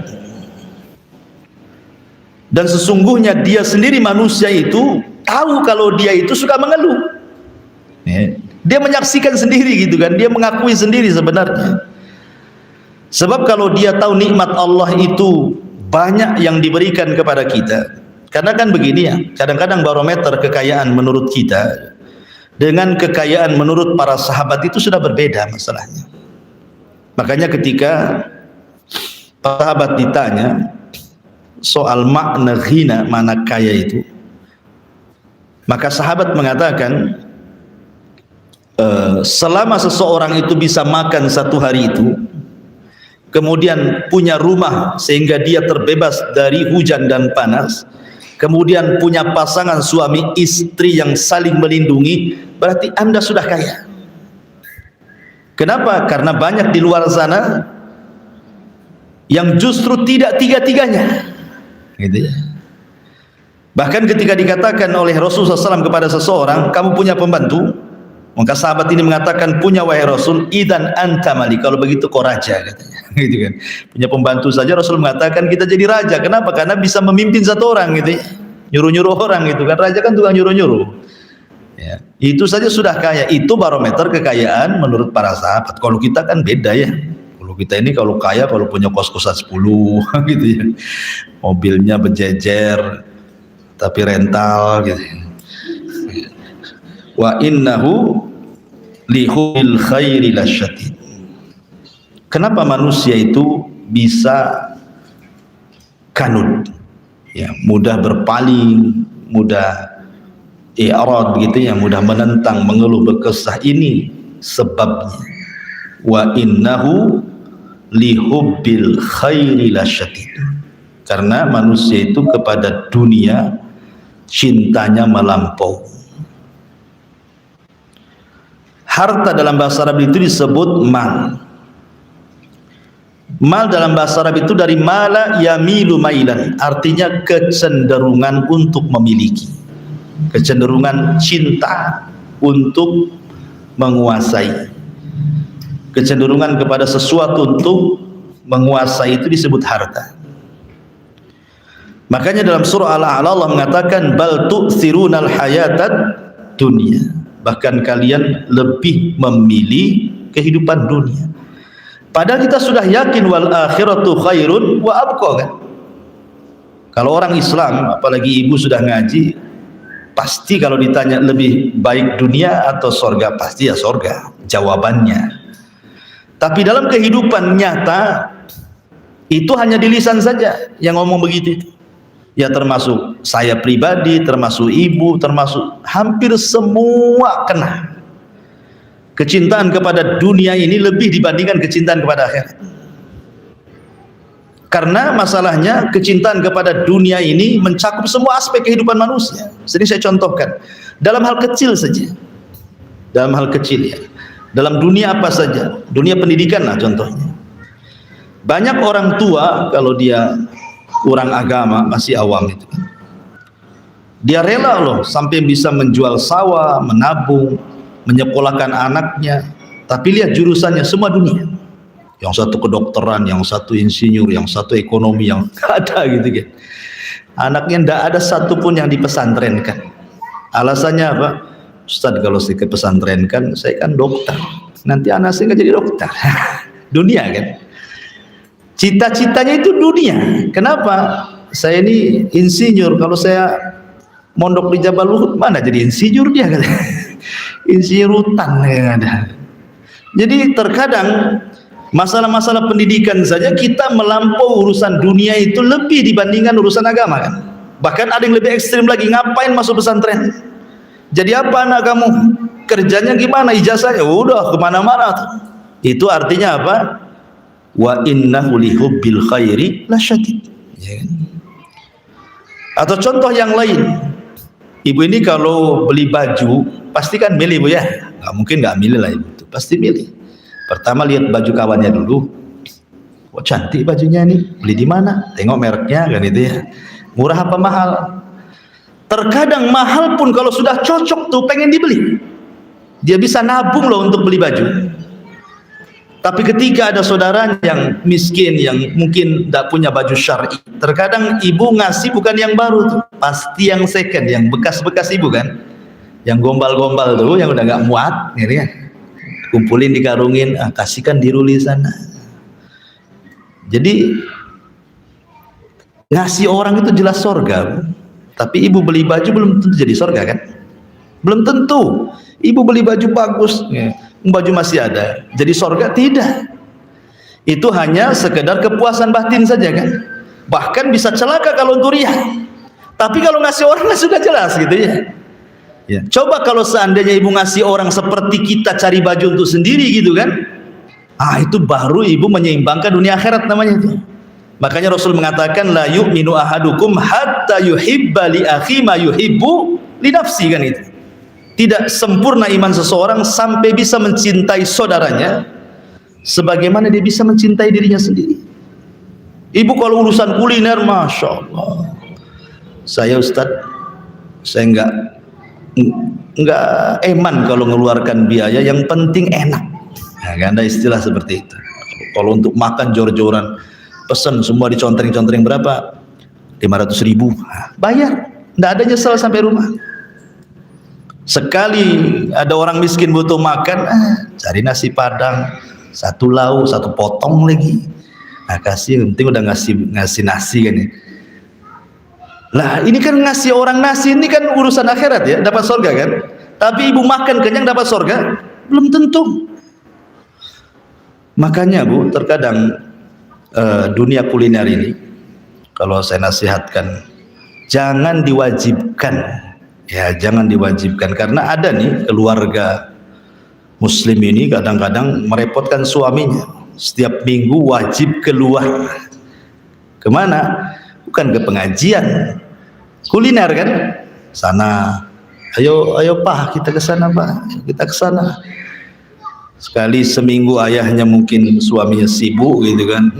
Dan sesungguhnya dia sendiri manusia itu tahu kalau dia itu suka mengeluh. Dia menyaksikan sendiri gitu kan, dia mengakui sendiri sebenarnya. Sebab kalau dia tahu nikmat Allah itu banyak yang diberikan kepada kita. Karena kan begini ya, kadang-kadang barometer kekayaan menurut kita dengan kekayaan menurut para sahabat itu sudah berbeda masalahnya. Makanya ketika sahabat ditanya soal makna ghina, mana kaya itu, maka sahabat mengatakan, selama seseorang itu bisa makan 1 hari itu, kemudian punya rumah sehingga dia terbebas dari hujan dan panas, kemudian punya pasangan suami istri yang saling melindungi, berarti Anda sudah kaya. Kenapa? Karena banyak di luar sana yang justru tidak tiga-tiganya, gitu ya. Bahkan ketika dikatakan oleh Rasulullah SAW kepada seseorang, kamu punya pembantu, maka sahabat ini mengatakan, punya wahai Rasul, idan anta malik, kalau begitu kau raja, katanya. Gitu kan. Punya pembantu saja Rasul mengatakan kita jadi raja. Kenapa? Karena bisa memimpin satu orang, gitu ya. Nyuruh-nyuruh orang, gitu kan. Raja kan tukang nyuruh-nyuruh. Ya, itu saja sudah kaya. Itu barometer kekayaan menurut para sahabat. Kalau kita kan beda ya. Kalau kita ini kalau kaya, kalau punya kos-kosan 10 gitu ya. Mobilnya berjejer tapi rental gitu. Wa innahu lihubbil khairi lasyadid. Kenapa manusia itu bisa kanut? Ya, mudah berpaling, mudah i'rad begitu ya, mudah menentang, mengeluh, berkesah. Ini sebabnya. Wa innahu lihubbil khairi lasyadid. Karena manusia itu kepada dunia cintanya melampau. Harta dalam bahasa Arab itu disebut mal. Mal dalam bahasa Arab itu dari mala yamilu mailan, artinya kecenderungan untuk memiliki, kecenderungan cinta untuk menguasai, kecenderungan kepada sesuatu untuk menguasai, itu disebut harta. Makanya dalam surah Al-A'la Allah mengatakan bal tu'thirunal hayatad dunya, bahkan kalian lebih memilih kehidupan dunia. Padahal kita sudah yakin wal akhiratu khairun wa abqa kan. Kalau orang Islam, apalagi ibu sudah ngaji, pasti kalau ditanya lebih baik dunia atau sorga, pasti ya sorga jawabannya. Tapi dalam kehidupan nyata itu hanya di lisan saja yang ngomong begitu. Ya termasuk saya pribadi, termasuk ibu, termasuk hampir semua kena. Kecintaan kepada dunia ini lebih dibandingkan kecintaan kepada akhirat. Karena masalahnya kecintaan kepada dunia ini mencakup semua aspek kehidupan manusia. Sering saya contohkan dalam hal kecil saja, dalam hal kecil ya, dalam dunia apa saja, dunia pendidikan lah contohnya. Banyak orang tua kalau dia orang agama, masih awam itu, dia rela loh sampai bisa menjual sawah, menabung, menyekolahkan anaknya, tapi lihat jurusannya semua dunia. Yang satu kedokteran, yang satu insinyur, yang satu ekonomi, yang ada gitu kan. Anaknya tidak ada satupun yang dipesantrenkan. Alasannya apa? Ustaz, kalau saya kepesantrenkan, saya kan dokter, nanti anak saya nggak jadi dokter. Dunia kan. Cita-citanya itu dunia. Kenapa? Saya ini insinyur, kalau saya mondok di Jabal Uhud, mana jadi insinyur dia kan? Insinyur hutan yang ada. Jadi terkadang masalah-masalah pendidikan saja kita melampau urusan dunia itu lebih dibandingkan urusan agama kan. Bahkan ada yang lebih ekstrim lagi, ngapain masuk pesantren? Jadi apa anak kamu? Kerjanya gimana? Ijazahnya udah kemana-mana tuh. Itu artinya apa? Wa innahu lihubbil khairi lasyadid. Ya. Atau contoh yang lain, ibu ini kalau beli baju pasti kan milih bu ya, nggak mungkin nggak milih lah ibu itu, pasti milih. Pertama lihat baju kawannya dulu, oh cantik bajunya nih, beli di mana? Tengok mereknya kan itu ya, murah apa mahal? Terkadang mahal pun kalau sudah cocok tuh pengen dibeli, dia bisa nabung loh untuk beli baju. Tapi ketika ada saudaranya yang miskin, yang mungkin tidak punya baju syar'i, terkadang ibu ngasih bukan yang baru tuh, pasti yang second, yang bekas-bekas ibu kan, yang gombal-gombal tuh, yang udah nggak muat, gitu ya, kumpulin dikarungin, kasihkan di ruli sana. Jadi ngasih orang itu jelas sorga, tapi ibu beli baju belum tentu jadi sorga kan, belum tentu. Ibu beli baju bagus, baju masih ada, jadi sorga tidak. Itu hanya sekedar kepuasan batin saja kan. Bahkan bisa celaka kalau untuk riya. Tapi kalau ngasih orang sudah jelas gitu ya. Ya. Coba kalau seandainya ibu ngasih orang seperti kita cari baju untuk sendiri gitu kan, itu baru ibu menyeimbangkan dunia akhirat namanya itu. Makanya Rasul mengatakan la yu'minu ahadukum hatta yuhibba li akhi ma yuhibbu li nafsi kan itu. tidak sempurna iman seseorang sampai bisa mencintai saudaranya sebagaimana dia bisa mencintai dirinya sendiri. Ibu kalau urusan kuliner, Masya Allah, saya Ustadz, saya enggak eman kalau mengeluarkan biaya, yang penting enak. Nah, ada istilah seperti itu. Kalau untuk makan jor-joran, pesan semua diconteng-conteng berapa? 500.000, bayar, enggak ada nyesel sampai rumah. Sekali ada orang miskin butuh makan, cari nasi padang, satu lauk, satu potong lagi. Nah, kasih, yang penting udah ngasih nasi kan ya. Lah ini kan ngasih orang nasi, ini kan urusan akhirat ya, dapat surga kan. Tapi ibu makan kenyang dapat surga? Belum tentu. Makanya Bu, terkadang dunia kuliner ini, kalau saya nasihatkan, jangan diwajibkan. Ya, jangan diwajibkan, karena ada nih keluarga muslim ini kadang-kadang merepotkan suaminya. Setiap minggu wajib keluar. Kemana? Bukan ke pengajian, kuliner kan? Sana. Ayo Pak, kita ke sana Pak. Kita ke sana. Sekali seminggu ayahnya mungkin suaminya sibuk gitu kan.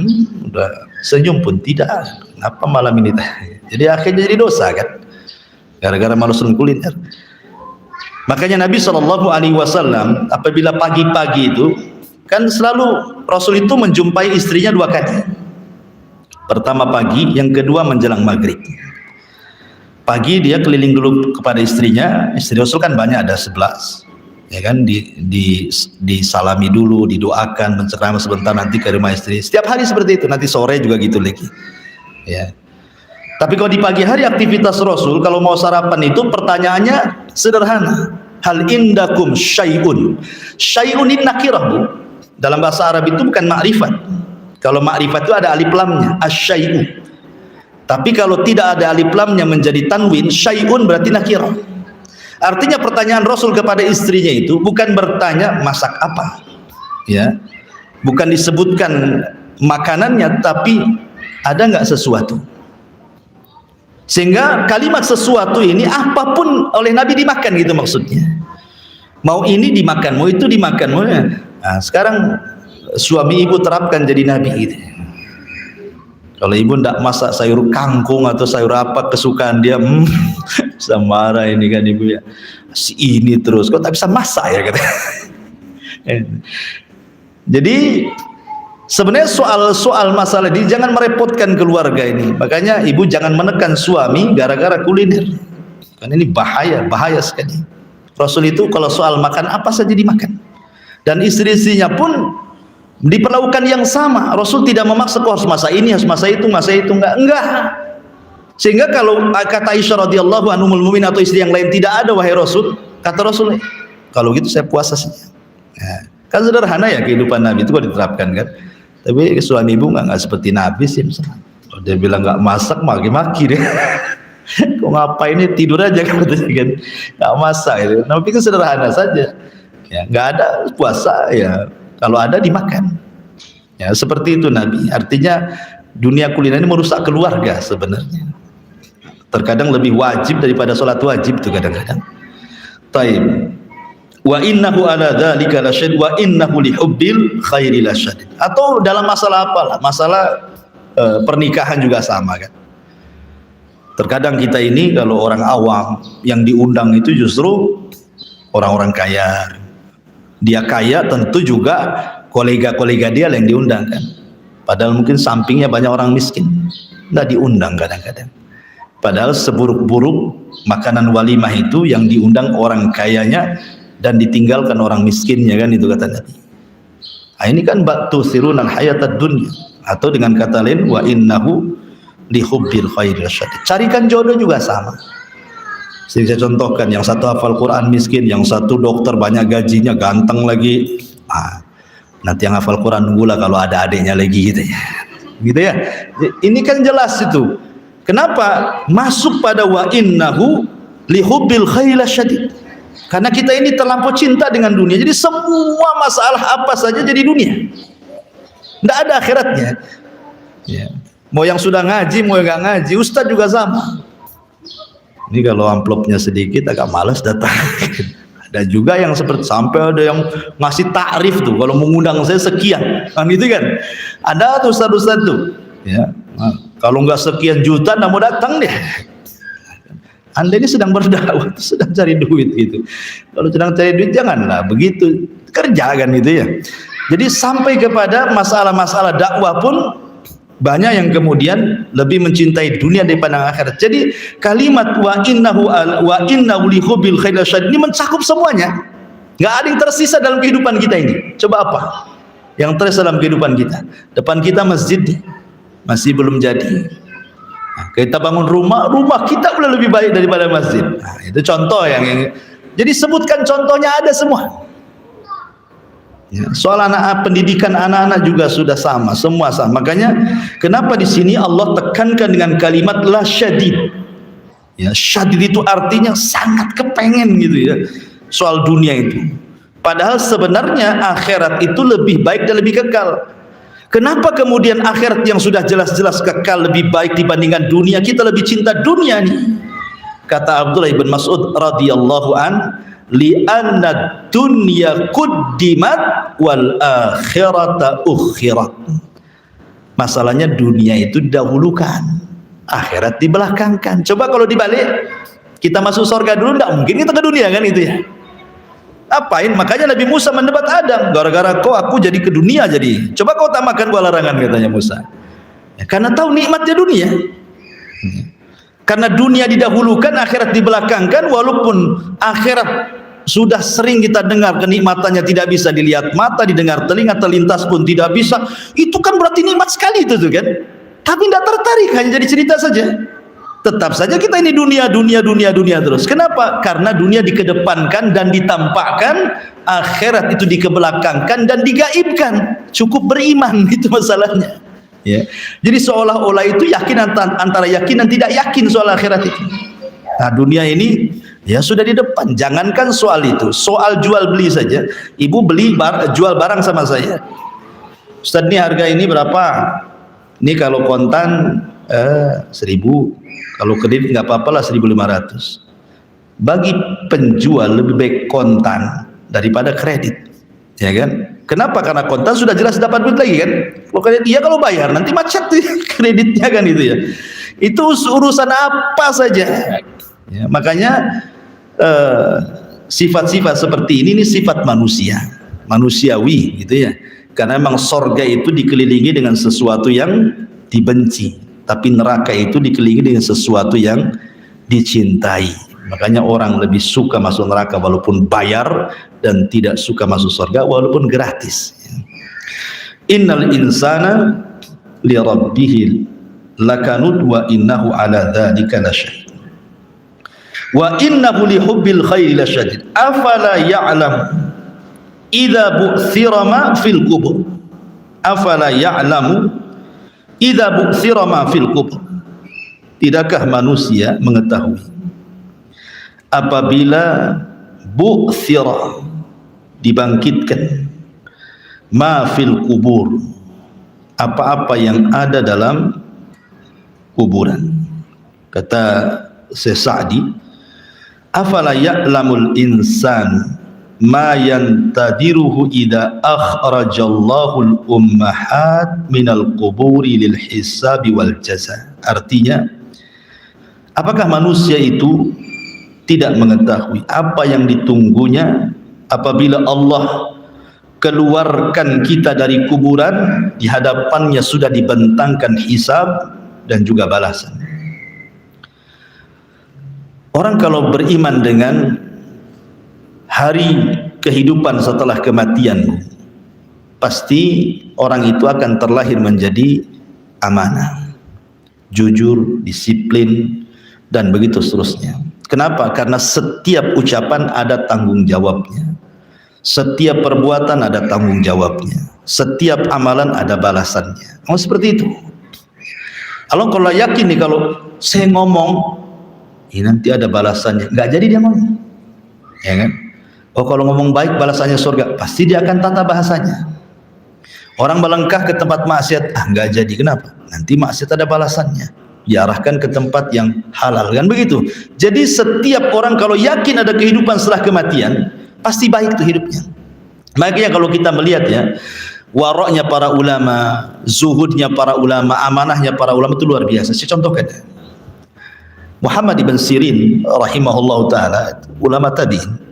Udah senyum pun tidak. Kenapa malam ini? Jadi akhirnya jadi dosa kan? Gara-gara malusun kuliner. Makanya Nabi SAW apabila pagi-pagi itu kan selalu Rasul itu menjumpai istrinya 2 kali. Pertama pagi, yang kedua menjelang maghrib. Pagi dia keliling dulu kepada istrinya. Istri Rasul kan banyak, ada 11, ya kan, disalami dulu, didoakan, menceramah sebentar, nanti ke rumah istri. Setiap hari seperti itu, nanti sore juga gitu lagi ya. Tapi kalau di pagi hari aktivitas Rasul, kalau mau sarapan itu pertanyaannya sederhana. Hal indakum syai'un. Syai'un ini nakirah Bu. Dalam bahasa Arab itu bukan ma'rifat. Kalau ma'rifat itu ada alif lamnya, asyai'u. Tapi kalau tidak ada alif lamnya menjadi tanwin, syai'un berarti nakirah. Artinya pertanyaan Rasul kepada istrinya itu bukan bertanya masak apa, ya, bukan disebutkan makanannya, tapi ada nggak sesuatu. Sehingga kalimat sesuatu ini apapun oleh Nabi dimakan gitu maksudnya. Mau ini dimakan, mau itu dimakan, mau ya. Nah, sekarang suami ibu terapkan jadi Nabi gitu. Kalau ibu ndak masak sayur kangkung atau sayur apa kesukaan dia, bisa marah ini kan ibu ya. Si ini terus, kok tak bisa masak ya kata. Jadi sebenarnya soal masalah ini jangan merepotkan keluarga ini. Makanya ibu jangan menekan suami gara-gara kuliner. Karena ini bahaya sekali. Rasul itu kalau soal makan apa saja dimakan. Dan istri-istrinya pun diperlakukan yang sama. Rasul tidak memaksa kau harus masak ini, harus masak itu enggak. Sehingga kalau kata Aisyah radhiyallahu anha ummul mukminin atau istri yang lain, tidak ada wahai Rasul, kata Rasul, kalau gitu saya puasa saja. Ya. Kan sederhana ya kehidupan Nabi itu kalau diterapkan kan. Tapi suami ibu nggak seperti Nabi sih misalnya. Kalau dia bilang nggak masak, maki-maki deh. Kok ngapain ini, tidur aja kan, nggak masak gitu. Nabi kan sederhana saja. Ya, nggak ada puasa ya. Kalau ada dimakan. Ya, seperti itu Nabi. Artinya dunia kuliner ini merusak keluarga sebenarnya. Terkadang lebih wajib daripada sholat wajib itu kadang-kadang. Taib. Wa innahu ala dzalika lasyad wa innahu lihubbil khairi lasyad. Atau dalam masalah apalah, masalah pernikahan juga sama kan. Terkadang kita ini kalau orang awam yang diundang itu justru orang-orang kaya. Dia kaya tentu juga kolega-kolega dia yang diundang kan. Padahal mungkin sampingnya banyak orang miskin, nggak diundang kadang-kadang. Padahal seburuk-buruk makanan walimah itu yang diundang orang kayanya dan ditinggalkan orang miskinnya kan, itu kata Nabi. Nah, ini kan batu sirunal hayatad dunya, atau dengan kata lain wa innahu lihubbil khairi lasyadid. Carikan jodoh juga sama. Saya contohkan, yang satu hafal Quran miskin, yang satu dokter banyak gajinya, ganteng lagi. Nanti yang hafal Quran nunggulah kalau ada adiknya lagi gitu ya. Gitu ya. Ini kan jelas itu. Kenapa? Masuk pada wa innahu lihubbil khairi lasyadid. Karena kita ini terlampau cinta dengan dunia. Jadi semua masalah apa saja jadi dunia. Tidak ada akhiratnya. Ya. Mau yang sudah ngaji, mau yang nggak ngaji, ustadz juga sama. Ini kalau amplopnya sedikit agak malas datang. Ada juga yang seperti sampai ada yang ngasih takrif tuh, kalau mengundang saya sekian, kan gitu kan. Ada tuh ustaz-ustaz tuh, ya. Nah, kalau nggak sekian juta nggak mau datang deh. Anda ini sedang berdakwah, sedang cari duit gitu. Kalau sedang cari duit janganlah begitu, kerja kan gitu ya. Jadi sampai kepada masalah-masalah dakwah pun banyak yang kemudian lebih mencintai dunia daripada akhirat. Jadi kalimat wa innahu li hubbil khair lasyadid ini mencakup semuanya. Enggak ada yang tersisa dalam kehidupan kita ini. Coba apa yang tersisa dalam kehidupan kita? Depan kita masjid masih belum jadi. Nah, kita bangun rumah kita udah lebih baik daripada masjid. Nah, itu contoh yang jadi sebutkan contohnya ada semua. Ya, soal pendidikan anak-anak juga sudah sama, semua sama. Makanya kenapa di sini Allah tekankan dengan kalimat la syadid. Ya, syadid itu artinya sangat kepengen gitu ya. Soal dunia itu. Padahal sebenarnya akhirat itu lebih baik dan lebih kekal. Kenapa kemudian akhirat yang sudah jelas-jelas kekal lebih baik dibandingkan dunia? Kita lebih cinta dunia nih. Kata Abdullah bin Mas'ud radhiyallahu an, li'anna dunya quddimat wal akhirata ukhirat. Masalahnya dunia itu didahulukan, akhirat dibelakangkan. Coba kalau dibalik, kita masuk surga dulu, enggak mungkin kita ke dunia kan itu ya. Apain? Makanya Nabi Musa mendebat Adam, gara-gara kau aku jadi ke dunia jadi. Coba kau tamakan gua larangan, katanya Musa. Ya, karena tahu nikmatnya dunia. Karena dunia didahulukan, akhirat dibelakangkan, walaupun akhirat sudah sering kita dengar kenikmatannya tidak bisa dilihat mata, didengar telinga, terlintas pun tidak bisa. Itu kan berarti nikmat sekali itu tuh kan. Tapi tidak tertarik, hanya jadi cerita saja. Tetap saja kita ini dunia terus. Kenapa? Karena dunia dikedepankan dan ditampakkan, akhirat itu dikebelakangkan dan digaibkan. Cukup beriman, itu masalahnya. Ya. Jadi seolah-olah itu yakin antara yakin dan tidak yakin soal akhirat itu. Nah, dunia ini ya sudah di depan. Jangankan soal itu, soal jual beli saja. Ibu jual barang sama saya. Ustaz, ini harga ini berapa? Ini kalau kontan 1.000, kalau kredit nggak apa-apa lah 1.500. Bagi penjual lebih baik kontan daripada kredit, ya kan? Kenapa? Karena kontan sudah jelas dapat duit lagi kan. Kalau kredit, iya kalau bayar nanti macet kreditnya kan itu ya. Itu urusan apa saja. Ya, makanya sifat-sifat seperti ini sifat manusiawi gitu ya. Karena memang sorga itu dikelilingi dengan sesuatu yang dibenci, tapi neraka itu dikelilingi dengan sesuatu yang dicintai. Makanya orang lebih suka masuk neraka walaupun bayar, dan tidak suka masuk surga walaupun gratis. Innal insana li rabbih lakanud wa innahu ala dzalika lasyahid wa innahu li hubbil khairi lasyadid afala ya'lam idza bu'thira ma fil qubur afala ya'lamu idza bu'thira ma fil qubur. Tidakkah manusia mengetahui apabila bu'thira dibangkitkan ma fil qubur, apa-apa yang ada dalam kuburan. Kata Syekh Sa'di, afala ya'lamul insan ma yantadiruhu idza akhrajallahu al-ummahat minal quburi lil hisabi wal jaza. Artinya, apakah manusia itu tidak mengetahui apa yang ditunggunya apabila Allah keluarkan kita dari kuburan, di hadapannya sudah dibentangkan hisab dan juga balasan. Orang kalau beriman dengan hari kehidupan setelah kematian, pasti orang itu akan terlahir menjadi amanah, jujur, disiplin, dan begitu seterusnya. Kenapa? Karena setiap ucapan ada tanggung jawabnya, setiap perbuatan ada tanggung jawabnya, setiap amalan ada balasannya. Oh, seperti itu. Kalau yakin nih, kalau saya ngomong ini nanti ada balasannya, nggak jadi dia ngomong, ya kan? Oh, kalau ngomong baik balasannya surga, pasti dia akan tata bahasanya. Orang melangkah ke tempat maksiat, nggak jadi. Kenapa? Nanti maksiat ada balasannya, diarahkan ke tempat yang halal, kan begitu. Jadi setiap orang kalau yakin ada kehidupan setelah kematian, pasti baik tuh hidupnya. Makanya kalau kita melihat ya, waroknya para ulama, zuhudnya para ulama, amanahnya para ulama itu luar biasa. Saya contohkan Muhammad ibn Sirin rahimahullah ta'ala, ulama tabi'in.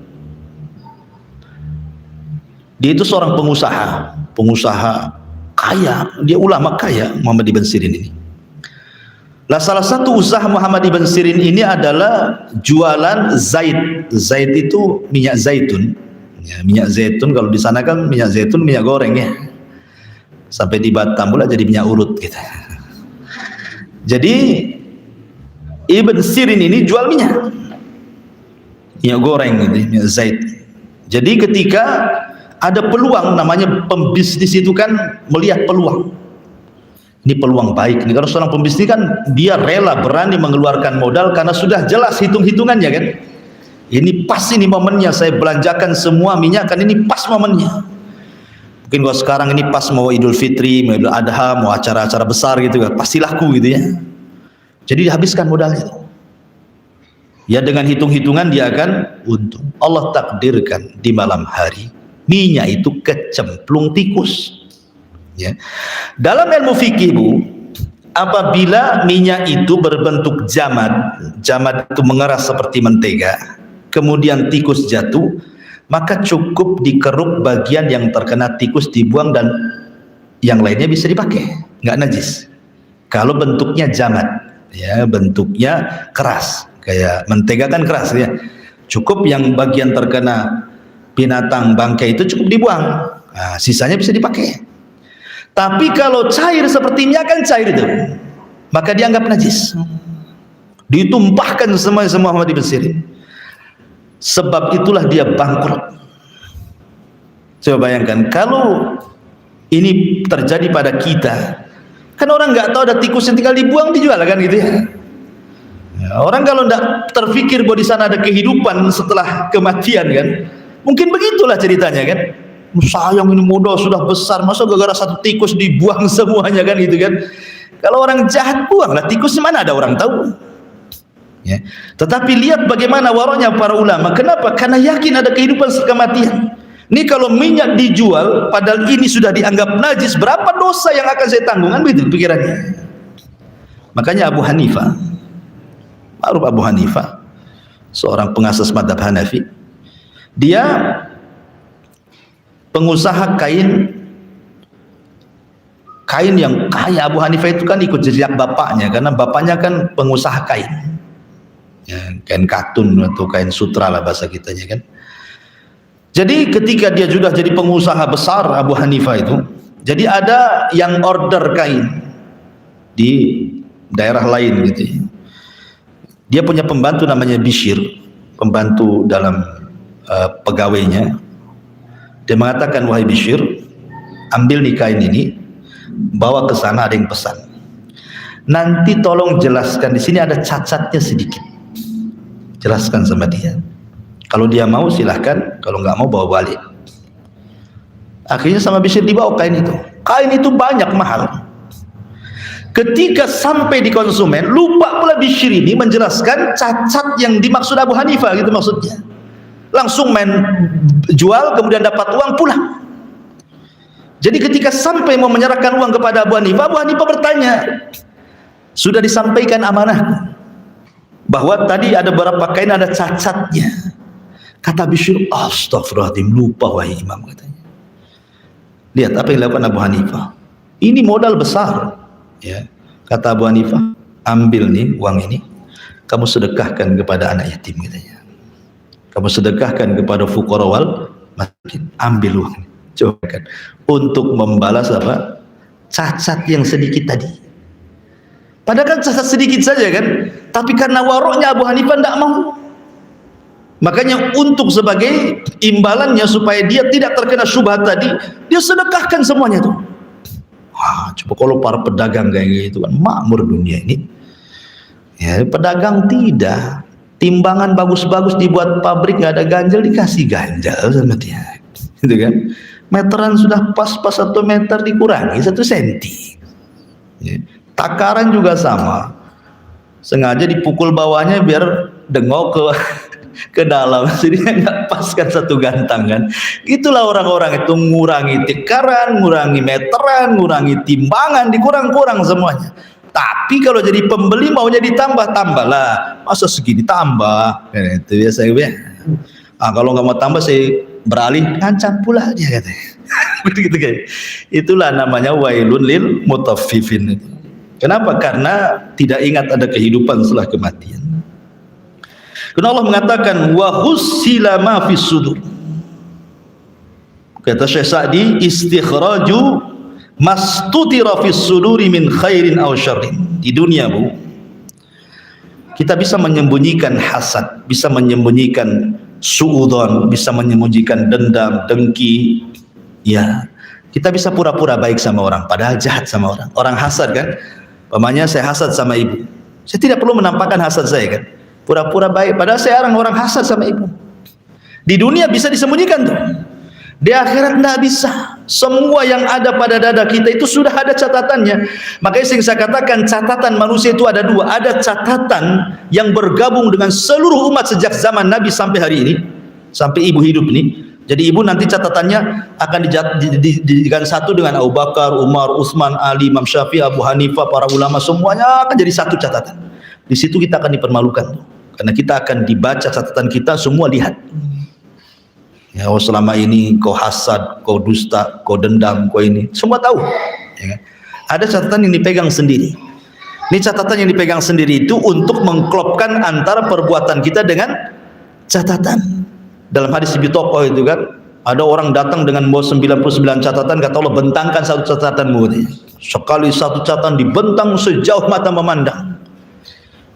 Dia itu seorang pengusaha kaya, dia ulama kaya, Muhammad ibn Sirin ini. Lah salah satu usaha Muhammad ibn Sirin ini adalah jualan zait. Zait itu minyak zaitun. Ya, minyak zaitun kalau di sana kan minyak zaitun minyak goreng ya. Sampai di Batam pula jadi minyak urut gitu. Jadi Ibn Sirin ini jual minyak goreng gitu, minyak zait. Jadi ketika ada peluang, namanya pembisnis itu kan melihat peluang. Ini peluang baik. Ini kalau seorang pembisnis kan dia rela berani mengeluarkan modal karena sudah jelas hitung-hitungannya kan. Ini pas ini momennya saya belanjakan semua minyak kan, ini pas momennya. Mungkin kalau sekarang ini pas mau Idul Fitri, mau Idul Adha, mau acara-acara besar gitu kan, pasti laku gitu ya. Jadi dihabiskan modalnya. Ya dengan hitung-hitungan dia akan untung. Allah takdirkan di malam hari minyak itu kecemplung tikus. Ya. Dalam ilmu fikih Bu, apabila minyak itu berbentuk jamad itu mengeras seperti mentega, kemudian tikus jatuh, maka cukup dikeruk bagian yang terkena tikus, dibuang, dan yang lainnya bisa dipakai, nggak najis. Kalau bentuknya jamad, ya bentuknya keras, kayak mentega kan keras ya, cukup yang bagian terkena binatang bangkai itu cukup dibuang, nah, sisanya bisa dipakai. Tapi kalau cair seperti minyak kan cair itu, maka dianggap najis, ditumpahkan semua Muhammad ibn Sirin. Sebab itulah dia bangkrut. Coba bayangkan kalau ini terjadi pada kita, kan orang nggak tahu ada tikus yang tinggal dibuang dijual kan gitu ya. Orang kalau nggak terfikir bahwa di sana ada kehidupan setelah kematian kan, mungkin begitulah ceritanya kan. Sayang ini modal sudah besar, masa gara-gara satu tikus dibuang semuanya kan gitu kan. Kalau orang jahat buanglah tikus, mana ada orang tahu. Ya. Tetapi lihat bagaimana waroknya para ulama. Kenapa? Karena yakin ada kehidupan setelah kematian. Ini kalau minyak dijual padahal ini sudah dianggap najis, berapa dosa yang akan saya tanggung kan begitu pikirannya. Makanya Abu Hanifah, ma'ruf Abu Hanifah, seorang pengasas mazhab Hanafi, dia pengusaha kain yang kaya. Abu Hanifah itu kan ikut jejak bapaknya, karena bapaknya kan pengusaha kain. Ya, kain katun atau kain sutra lah bahasa kitanya kan. Jadi ketika dia sudah jadi pengusaha besar Abu Hanifah itu, jadi ada yang order kain di daerah lain gitu ya. Dia punya pembantu namanya Bishr, pembantu dalam pegawainya. Dia mengatakan, wahai Bishr, ambil nih kain ini, bawa ke sana, ada yang pesan. Nanti tolong jelaskan, di sini ada cacatnya sedikit. Jelaskan sama dia. Kalau dia mau silahkan, kalau nggak mau bawa balik. Akhirnya sama Bishr dibawa kain itu. Kain itu banyak, mahal. Ketika sampai di konsumen, lupa pula Bishr ini menjelaskan cacat yang dimaksud Abu Hanifah gitu maksudnya. Langsung main jual, kemudian dapat uang, pulang. Jadi ketika sampai mau menyerahkan uang kepada Abu Hanifah bertanya, sudah disampaikan amanah bahwa tadi ada beberapa kain ada cacatnya. Kata Bishr, astagfirullahaladzim, lupa wahai imam, katanya. Lihat apa yang dilakukan Abu Hanifah. Ini modal besar ya. Kata Abu Hanifah, ambil nih uang ini, kamu sedekahkan kepada anak yatim, katanya. Kamu sedekahkan kepada fuqara wal masakin, ambil uang. Coba kan, untuk membalas apa? Cacat yang sedikit tadi. Padahal kan cacat sedikit saja kan, tapi karena waroknya Abu Hanifah tidak mau. Makanya untuk sebagai imbalannya supaya dia tidak terkena syubhat tadi, dia sedekahkan semuanya tuh. Wah, coba kalau para pedagang kayak gitu kan, makmur dunia ini. Ya, pedagang tidak. Timbangan bagus-bagus dibuat pabrik, nggak ada ganjel, dikasih ganjel sama dia. Gitu kan? Meteran sudah pas-pas 1 meter dikurangi 1 senti. Ya. Takaran juga sama, sengaja dipukul bawahnya biar dengok ke ke dalam, jadi nggak pas kan satu gantang kan. Itulah orang-orang itu ngurangi tikaran, ngurangi meteran, ngurangi timbangan, dikurang-kurang semuanya. Tapi kalau jadi pembeli maunya ditambah, tambahlah. Masa segini tambah? Itu biasa ya. Kalau nggak mau tambah saya beralih ngancam pula dia katanya. Begitu kayak. Itulah namanya wailun lil mutaffifin. Kenapa? Karena tidak ingat ada kehidupan setelah kematian. Karena Allah mengatakan wa hussila ma fis sudur. Kata Syekh Sa'di, istikhraju mastutira fis suduri min khairin aw syarrin. Di dunia, Bu, kita bisa menyembunyikan hasad, bisa menyembunyikan suudzon, bisa menyembunyikan dendam, dengki. Ya, kita bisa pura-pura baik sama orang padahal jahat sama orang. Orang hasad kan? Pamannya saya hasad sama ibu. Saya tidak perlu menampakkan hasad saya kan? Pura-pura baik padahal saya orang hasad sama ibu. Di dunia bisa disembunyikan tuh. Di akhirat tidak bisa. Semua yang ada pada dada kita itu sudah ada catatannya. Makanya saya katakan catatan manusia itu ada dua. Ada catatan yang bergabung dengan seluruh umat sejak zaman Nabi sampai hari ini, sampai ibu hidup ini. Jadi ibu nanti catatannya akan dijadikan satu dengan Abu Bakar, Umar, Utsman, Ali, Imam Syafi'i, Abu Hanifah, para ulama, semuanya akan jadi satu catatan. Di situ kita akan dipermalukan, karena kita akan dibaca catatan kita, semua lihat. Ya, oh selama ini kau hasad, kau dusta, kau dendam, kau ini, semua tahu. Ya, ada catatan yang dipegang sendiri. Ini catatan yang dipegang sendiri itu untuk mengklopkan antara perbuatan kita dengan catatan. Dalam hadis di Tokoh itu kan, ada orang datang dengan bawa 99 catatan, kata Allah bentangkan satu catatanmu. Sekali satu catatan dibentang sejauh mata memandang.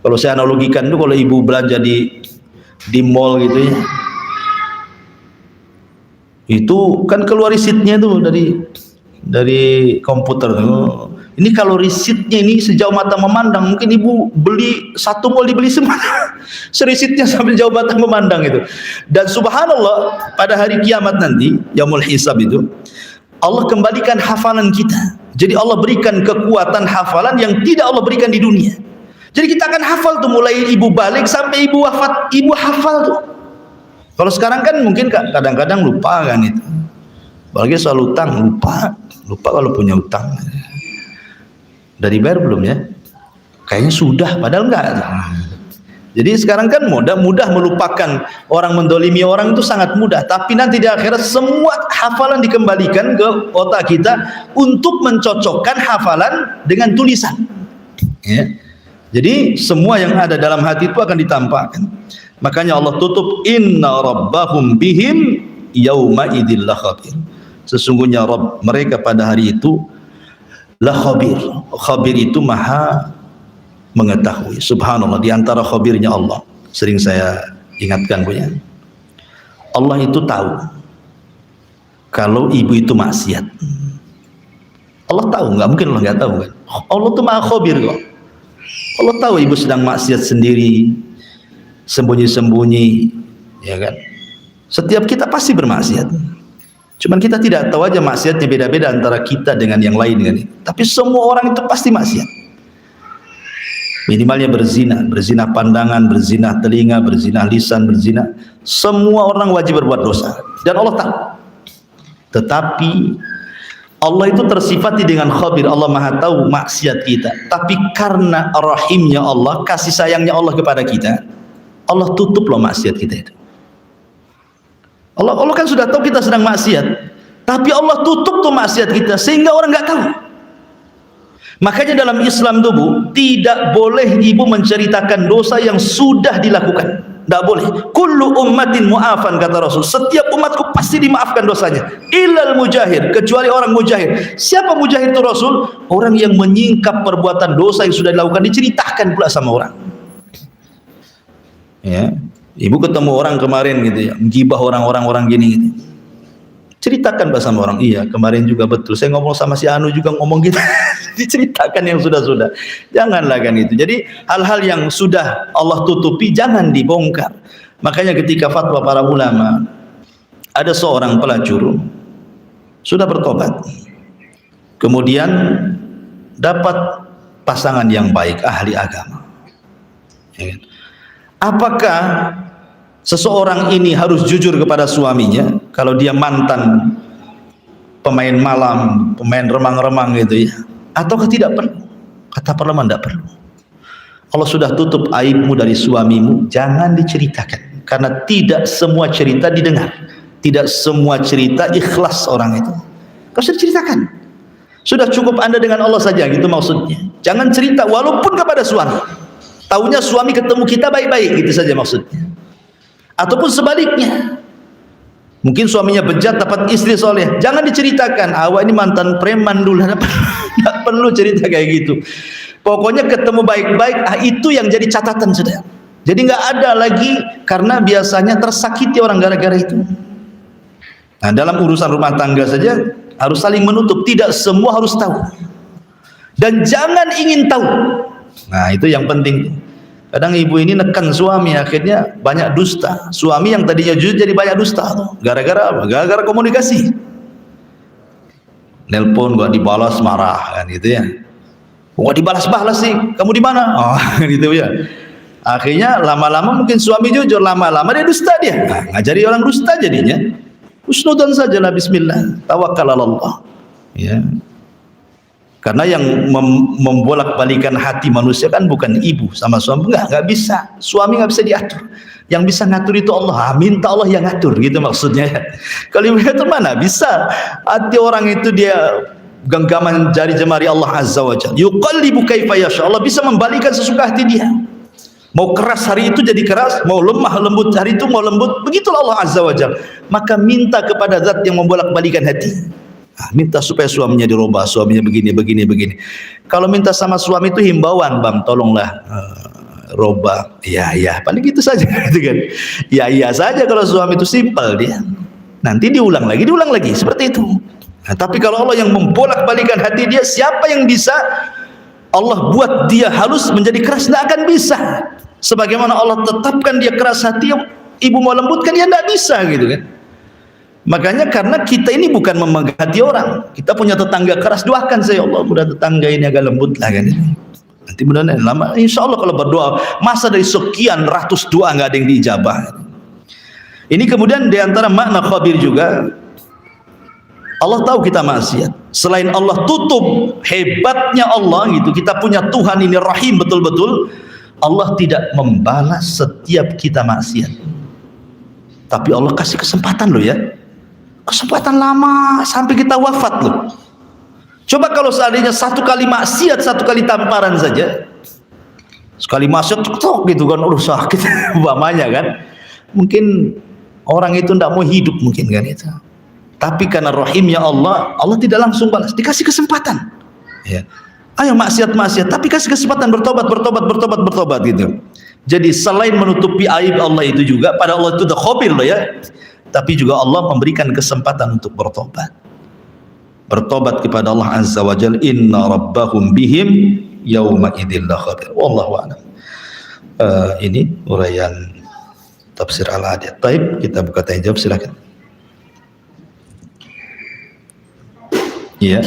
Kalau saya analogikan itu, kalau ibu belanja di mall gitu ya, itu kan keluar risitnya tuh dari komputer tuh. Ini kalau risitnya ini sejauh mata memandang, mungkin ibu beli satu mall dibeli semua. Serisitnya sampai jauh mata memandang itu. Dan subhanallah, pada hari kiamat nanti, yaumul hisab itu, Allah kembalikan hafalan kita. Jadi Allah berikan kekuatan hafalan yang tidak Allah berikan di dunia. Jadi kita akan hafal tuh, mulai ibu balik sampai ibu wafat, ibu hafal tuh. Kalau sekarang kan mungkin kadang-kadang lupa kan itu. Apalagi soal utang, lupa kalau punya utang. Dari bayar belum ya? Kayaknya sudah, padahal enggak. Jadi sekarang kan mudah melupakan, orang mendolimi orang itu sangat mudah. Tapi nanti di akhirat semua hafalan dikembalikan ke otak kita untuk mencocokkan hafalan dengan tulisan. Ya. Jadi semua yang ada dalam hati itu akan ditampakkan. Makanya Allah tutup, inna rabbahum bihim yauma idzil khabir. Sesungguhnya Rabb mereka pada hari itu la khabir. Khabir itu maha mengetahui. Subhanallah, di antara khabirnya Allah sering saya ingatkan punya. Allah itu tahu kalau ibu itu maksiat. Allah tahu, nggak mungkin Allah nggak tahu kan. Allah itu maha khabir kok. Allah tahu ibu sedang maksiat sendiri, sembunyi-sembunyi, ya kan. Setiap kita pasti bermaksiat. Cuman kita tidak tahu aja maksiatnya beda-beda antara kita dengan yang lain kan. Tapi semua orang itu pasti maksiat. Minimalnya berzina pandangan, berzina telinga, berzina lisan, berzina. Semua orang wajib berbuat dosa dan Allah tahu. Tetapi Allah itu tersifati dengan khabir. Allah maha tahu maksiat kita. Tapi karena rahimnya Allah, kasih sayangnya Allah kepada kita, Allah tutup loh maksiat kita itu. Allah kan sudah tahu kita sedang maksiat, tapi Allah tutup tuh maksiat kita sehingga orang nggak tahu. Makanya dalam Islam tuh, Bu, tidak boleh ibu menceritakan dosa yang sudah dilakukan. Tidak boleh. Kullu ummatin mu'afan, kata Rasul. Setiap umatku pasti dimaafkan dosanya. Illal mujahir, kecuali orang mujahir. Siapa mujahir itu Rasul? Orang yang menyingkap perbuatan dosa yang sudah dilakukan, diceritakan pula sama orang. Ya, ibu ketemu orang kemarin gitu ya, menggibah orang gini gitu. Ceritakan sama orang, iya kemarin juga betul saya ngomong sama si Anu juga ngomong gitu. Diceritakan yang sudah-sudah. Janganlah kan itu. Jadi hal-hal yang sudah Allah tutupi jangan dibongkar. Makanya ketika fatwa para ulama, ada seorang pelacur sudah bertobat, kemudian dapat pasangan yang baik, ahli agama, ya kan? Apakah seseorang ini harus jujur kepada suaminya kalau dia mantan pemain malam, pemain remang-remang gitu ya, ataukah tidak perlu? Kata para ulama tidak perlu. Allah sudah tutup aibmu dari suamimu, jangan diceritakan, karena tidak semua cerita didengar, tidak semua cerita ikhlas orang itu. Kau sudah ceritakan, sudah cukup Anda dengan Allah saja, gitu maksudnya. Jangan cerita walaupun kepada suami. Taunya suami ketemu kita baik-baik, gitu saja maksudnya. Ataupun sebaliknya, mungkin suaminya bejat dapat istri soleh, jangan diceritakan awak ini mantan preman dulu. Tidak perlu cerita kayak gitu. Pokoknya ketemu baik-baik, itu yang jadi catatan sudah. Jadi nggak ada lagi, karena biasanya tersakiti orang gara-gara itu. Nah, dalam urusan rumah tangga saja harus saling menutup, tidak semua harus tahu, dan jangan ingin tahu. Nah, itu yang penting. Kadang ibu ini nekan suami, akhirnya banyak dusta. Suami yang tadinya jujur jadi banyak dusta tuh. Gara-gara apa? Gara-gara komunikasi. Nelpon gak dibalas, marah kan gitu ya. Gak dibalas-balas sih, kamu di mana? Oh, gitu ya. Akhirnya lama-lama mungkin suami jujur, lama-lama dia dusta dia. Nah, ngajari orang dusta jadinya. Husnudzan sajalah, bismillah, tawakkal Allah. Ya. Karena yang membolak-balikan hati manusia kan bukan ibu sama suami, enggak bisa. Suami nggak bisa diatur. Yang bisa ngatur itu Allah. Minta Allah yang ngatur, gitu maksudnya. Kalau ibu ngatur mana bisa? Hati orang itu dia genggaman jari jemari Allah Azza wa Jalla. Yuqallibu kaifa yasha. Allah bisa membalikan sesuka hati dia. Mau keras hari itu jadi keras, mau lemah lembut hari itu mau lembut. Begitulah Allah Azza wa Jalla. Maka minta kepada zat yang membolak-balikan hati. Minta supaya suaminya dirubah, suaminya begini. Kalau minta sama suami itu himbauan, bang, tolonglah robah. Ya, paling gitu saja, gitu kan? Ya saja kalau suami itu simpel dia. Nanti diulang lagi seperti itu. Nah, tapi kalau Allah yang membolak-balikan hati dia, siapa yang bisa Allah buat dia halus menjadi keras? Tidak akan bisa. Sebagaimana Allah tetapkan dia keras hati, ibu mau lembutkan dia tidak bisa, gitu kan? Makanya karena kita ini bukan memegang hati orang, kita punya tetangga keras, doakan saya, Allah mudah tetangga ini agak lembut lah kan. Nanti mudah-mudahan lama, insya Allah kalau berdoa, masa dari sekian ratus doa nggak ada yang diijabah. Ini kemudian diantara makna khabir juga, Allah tahu kita maksiat. Selain Allah tutup hebatnya Allah gitu, kita punya Tuhan ini rahim betul-betul. Allah tidak membalas setiap kita maksiat, tapi Allah kasih kesempatan loh ya. Kesempatan lama sampai kita wafat loh. Coba kalau seandainya satu kali maksiat, satu kali tamparan saja, sekali maksiat tok gitu kan, sakit umpamanya kan, mungkin orang itu tidak mau hidup mungkin kan itu. Tapi karena rahimnya Allah, Allah tidak langsung balas, dikasih kesempatan. Ya. Ayo maksiat, tapi kasih kesempatan bertobat gitu. Jadi selain menutupi aib Allah itu juga, pada Allah itu udah khabir loh ya. Tapi juga Allah memberikan kesempatan untuk bertobat kepada Allah Azza wa Jalla. Inna rabbahum bihim yawma idzil khabir. Wallahu a'lam. Ini uraian tafsir Al-Adiyat. Baik, kita buka tanya jawab, silakan. Iya.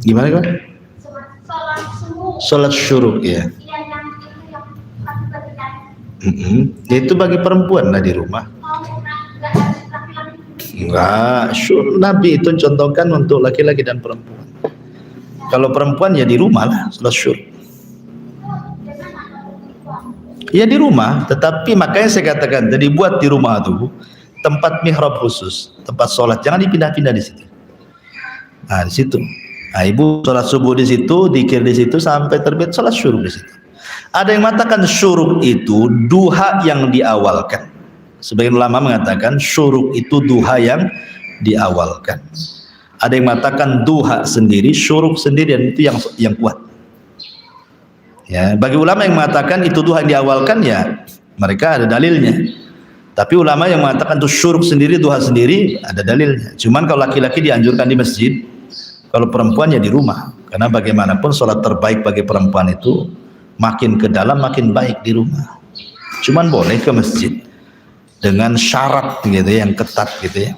Gimana kan? Sholat syuruk ya. Itu bagi perempuan lah di rumah. Enggak, Nabi itu contohkan untuk laki-laki dan perempuan. Kalau perempuan ya di rumah lah sholat syuruk. Ya di rumah, tetapi makanya saya katakan tadi buat di rumah tuh tempat mihrab khusus, tempat sholat, jangan dipindah-pindah di situ. Nah di situ. Nah, ibu sholat subuh di situ, dzikir di situ sampai terbit sholat syuruk di situ. Ada yang mengatakan syuruk itu duha yang diawalkan. Sebagian ulama mengatakan syuruk itu duha yang diawalkan. Ada yang mengatakan duha sendiri, syuruk sendiri, dan itu yang kuat. Ya, bagi ulama yang mengatakan itu duha yang diawalkan ya mereka ada dalilnya. Tapi ulama yang mengatakan itu syuruk sendiri, duha sendiri ada dalilnya. Cuman kalau laki-laki dianjurkan di masjid, kalau perempuan ya di rumah. Karena bagaimanapun sholat terbaik bagi perempuan itu makin ke dalam makin baik di rumah. Cuman boleh ke masjid dengan syarat gitu yang ketat gitu ya.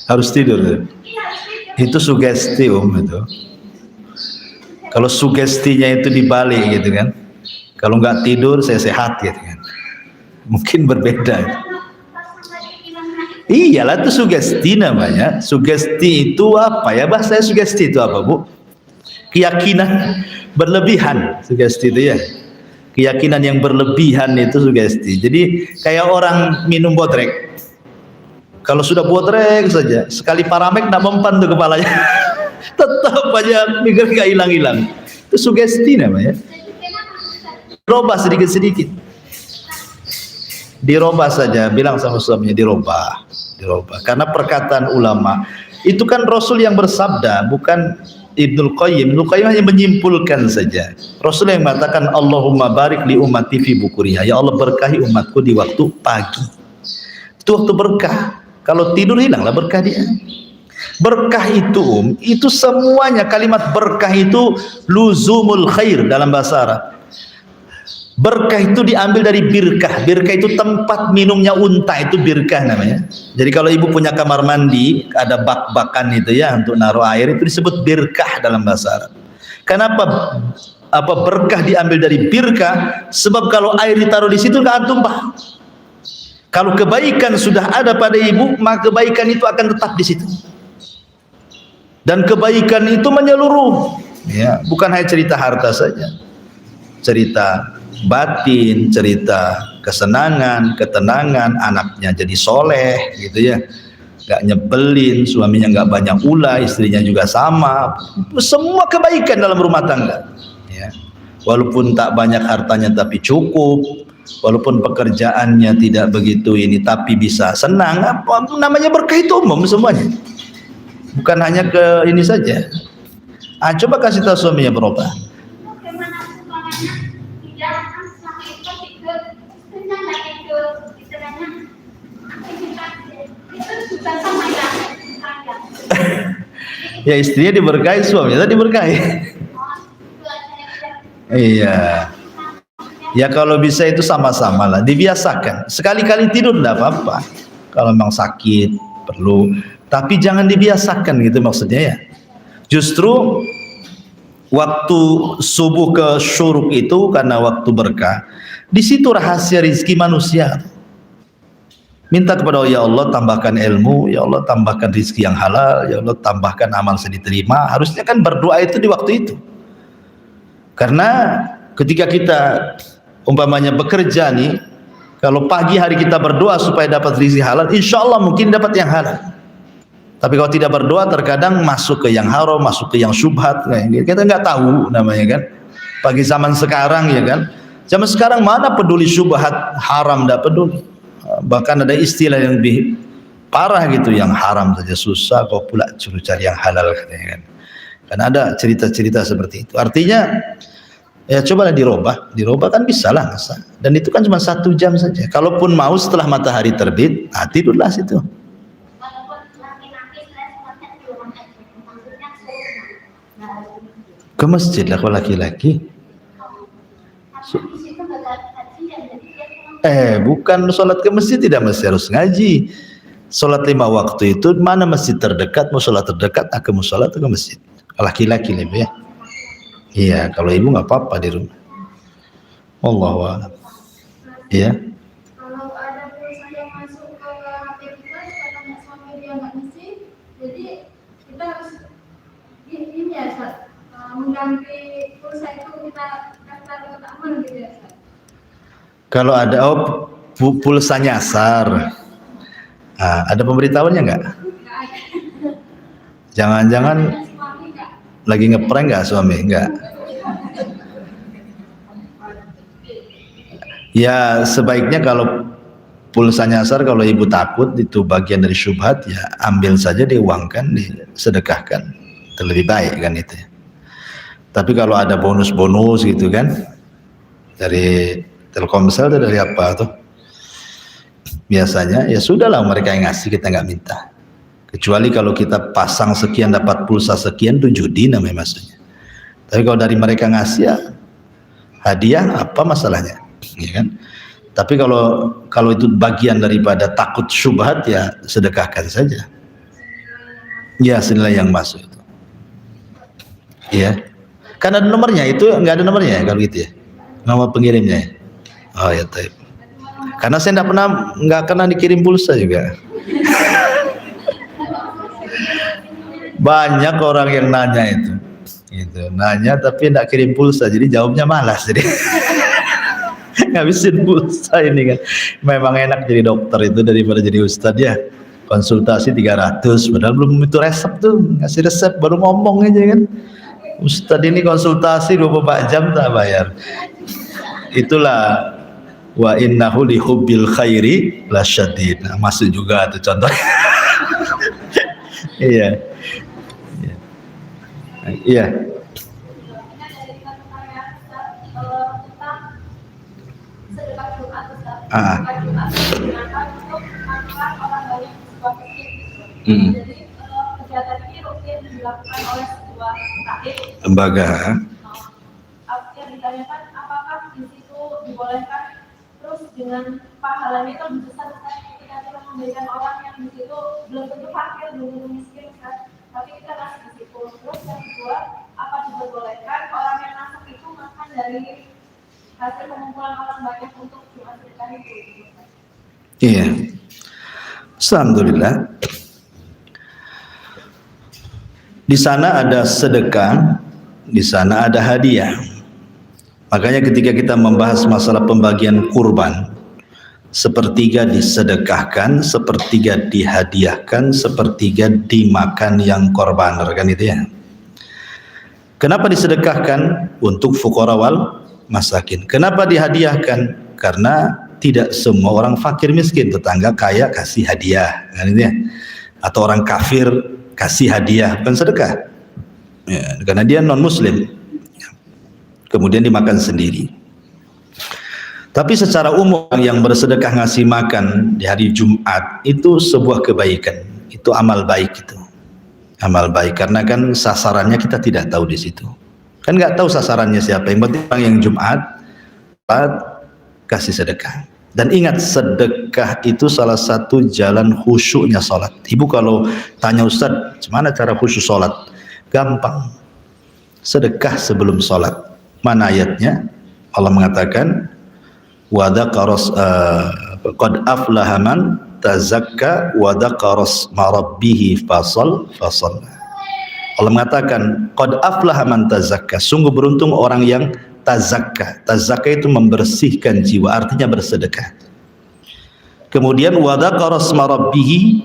Harus tidur ya? Itu sugesti itu. Kalau sugestinya itu dibalik gitu kan, kalau nggak tidur saya sehat gitu kan, mungkin berbeda. Iyalah itu sugesti namanya. Sugesti itu apa ya, bahasa sugesti itu apa Bu? Keyakinan berlebihan, sugesti itu ya. Keyakinan yang berlebihan itu sugesti. Jadi kayak orang minum bodrek. Kalau sudah bodrek saja, sekali paramek nak mempan tuh kepalanya. Tetap aja mikir gak hilang-hilang. Itu sugesti namanya. Dirobah sedikit-sedikit. Dirobah saja, bilang sama suaminya dirobah. Karena perkataan ulama itu kan Rasul yang bersabda, bukan Ibnul Qayyim. Ibnul Qayyim hanya menyimpulkan saja. Rasul yang mengatakan Allahumma barik li ummati fi bukuriha. Ya Allah berkahi umatku di waktu pagi. Itu waktu berkah. Kalau tidur hilanglah berkah dia. Berkah itu semuanya, kalimat berkah itu luzumul khair dalam bahasa Arab. Berkah itu diambil dari birkah. Birkah itu tempat minumnya unta, itu birkah namanya. Jadi kalau ibu punya kamar mandi, ada bak-bakan itu ya untuk naruh air, itu disebut birkah dalam bahasa Arab. Kenapa berkah diambil dari birkah? Sebab kalau air ditaruh di situ nggak tumpah. Kalau kebaikan sudah ada pada ibu, maka kebaikan itu akan tetap di situ. Dan kebaikan itu menyeluruh, ya, bukan hanya cerita harta saja, cerita batin, cerita kesenangan, ketenangan, anaknya jadi soleh, gitu ya, gak nyebelin, suaminya gak banyak ulah, istrinya juga sama, semua kebaikan dalam rumah tangga, ya. Walaupun tak banyak hartanya tapi cukup, walaupun pekerjaannya tidak begitu ini tapi bisa senang, apa namanya berkah itu umum semuanya. Bukan hanya ke ini saja. Coba kasih tahu suaminya berubah. Ya istrinya diberkahi, suaminya diberkahi. Iya. Ya kalau bisa itu sama-sama lah, dibiasakan. Sekali-kali tidur tidak apa-apa. Kalau memang sakit perlu, tapi jangan dibiasakan gitu maksudnya ya. Justru waktu subuh ke syuruk itu karena waktu berkah. Di situ rahasia rizki manusia. Minta kepada Allah, ya Allah tambahkan ilmu, ya Allah tambahkan rizki yang halal, ya Allah tambahkan amal saya diterima. Harusnya kan berdoa itu di waktu itu. Karena ketika kita umpamanya bekerja nih, kalau pagi hari kita berdoa supaya dapat rezeki halal, insya Allah mungkin dapat yang halal. Tapi kalau tidak berdoa terkadang masuk ke yang haram, masuk ke yang syubhat. Kita nggak tahu namanya kan. Pagi zaman sekarang ya kan, zaman sekarang mana peduli syubhat haram, tidak peduli. Bahkan ada istilah yang lebih parah gitu, yang haram saja susah, kau pula suruh cari yang halal katanya kan. Karena ada cerita-cerita seperti itu. Artinya ya cobalah dirubah kan bisa lah masa. Dan itu kan cuma 1 jam saja. Kalaupun mau setelah matahari terbit, tidurlah situ. Ke masjid lah kalau laki-laki. Bukan sholat ke masjid tidak mesti harus ngaji. Sholat 5 waktu itu mana masjid terdekat, mau sholat terdekat, ke musola atau ke masjid. Laki-laki lebih ya. Iya, kalau ibu nggak apa-apa di rumah. Wallahu a'lam. Iya. Kalau ada pulsa yang masuk ke HP kita, karena sampai dia nggak ngisi, jadi kita harus ini ya, Ustaz, mengganti pulsa itu kita daftar ke aman gitu ya, Ustaz. Kalau ada pulsa nyasar, ada pemberitahuannya nggak? Jangan-jangan Suami enggak? lagi ngeprank nggak suami? Enggak. Ya sebaiknya kalau pulsa nyasar, kalau ibu takut itu bagian dari syubhat, ya ambil saja, diuangkan, disedekahkan, itu lebih baik kan itu. Tapi kalau ada bonus-bonus gitu kan, dari Telkomsel atau dari apa tuh, biasanya ya sudahlah, mereka yang ngasih, kita nggak minta. Kecuali kalau kita pasang sekian dapat pulsa sekian, itu judi namanya maksudnya. Tapi kalau dari mereka ngasih, ya hadiah, apa masalahnya, ya kan? Tapi kalau itu bagian daripada takut syubhat, ya sedekahkan saja. Ya senilai yang masuk itu. Iya. Kan ada nomornya, itu nggak ada nomornya ya kalau gitu ya. Nama pengirimnya ya. Oh ya, taib. Karena saya nggak pernah dikirim pulsa juga. Banyak orang yang nanya itu, gitu. Nanya tapi nggak kirim pulsa, jadi jawabnya malas, jadi ngabisin pulsa ini kan. Memang enak jadi dokter itu daripada jadi ustadz ya. Konsultasi 300, padahal belum itu resep tuh, ngasih resep baru ngomong aja kan. Ustadz ini konsultasi 24 jam tak bayar. Itulah wa innahu li hubbil khairi lasyadid. Nah, masuk juga tuh contohnya. Iya. Iya. Jadi kegiatan ini rutin dilakukan oleh sebuah taklim Lembaga. yang ditanyakan apakah di situ dibolehkan, terus dengan pahalanya itu besar ketika kita memberikan orang yang di situ belum tentu fakir, belum tentu miskin kan, tapi kita kasih di situ. Terus yang kedua, apa diperbolehkan orang yang masuk itu makan dari hasil pengumpulan orang banyak untuk Jumat sedekah itu? Iya. Alhamdulillah. Di sana ada sedekah, di sana ada hadiah. Makanya ketika kita membahas masalah pembagian kurban, sepertiga disedekahkan, sepertiga dihadiahkan, sepertiga dimakan yang korbaner, kan itu ya. Kenapa disedekahkan? Untuk fuqara wal masakin. Kenapa dihadiahkan? Karena tidak semua orang fakir miskin, tetangga kaya kasih hadiah, kan itu ya. Atau orang kafir kasih hadiah, bukan sedekah ya, karena dia non muslim, kemudian dimakan sendiri. Tapi secara umum yang bersedekah ngasih makan di hari Jumat itu sebuah kebaikan, itu amal baik, itu amal baik, karena kan sasarannya kita tidak tahu di situ, kan nggak tahu sasarannya siapa, yang penting yang Jumat kasih sedekah. Dan ingat, sedekah itu salah satu jalan khusyuknya sholat. Ibu kalau tanya Ustadz, gimana cara khusyuk sholat? Gampang, sedekah sebelum sholat. Mana ayatnya? Allah mengatakan, wa dzakaros qad aflaha man tazakka wa dzakaros ma rabbih fasal. Allah mengatakan, qad aflaha man tazakka, sungguh beruntung orang yang tazakka. Tazakka itu membersihkan jiwa, artinya bersedekah. Kemudian wa dzakara asma rabbih,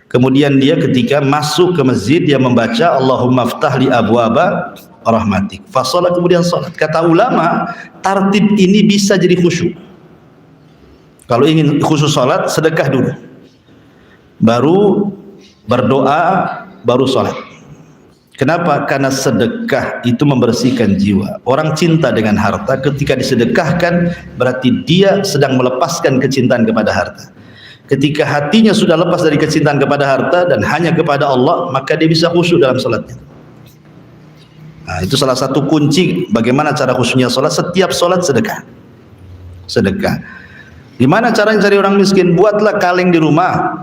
kemudian dia ketika masuk ke masjid dia membaca Allahumma ftah li abwaba rahmatik fasala, kemudian salat. Kata ulama, tartib ini bisa jadi khusyuk. Kalau ingin khusyuk salat, sedekah dulu, baru berdoa, baru salat. Kenapa? Karena sedekah itu membersihkan jiwa. Orang cinta dengan harta, ketika disedekahkan berarti dia sedang melepaskan kecintaan kepada harta. Ketika hatinya sudah lepas dari kecintaan kepada harta dan hanya kepada Allah, maka dia bisa khusyuk dalam salatnya. Nah, itu salah satu kunci bagaimana cara khusyuknya salat. Setiap salat sedekah. Sedekah. Gimana caranya cari orang miskin? Buatlah kaleng di rumah,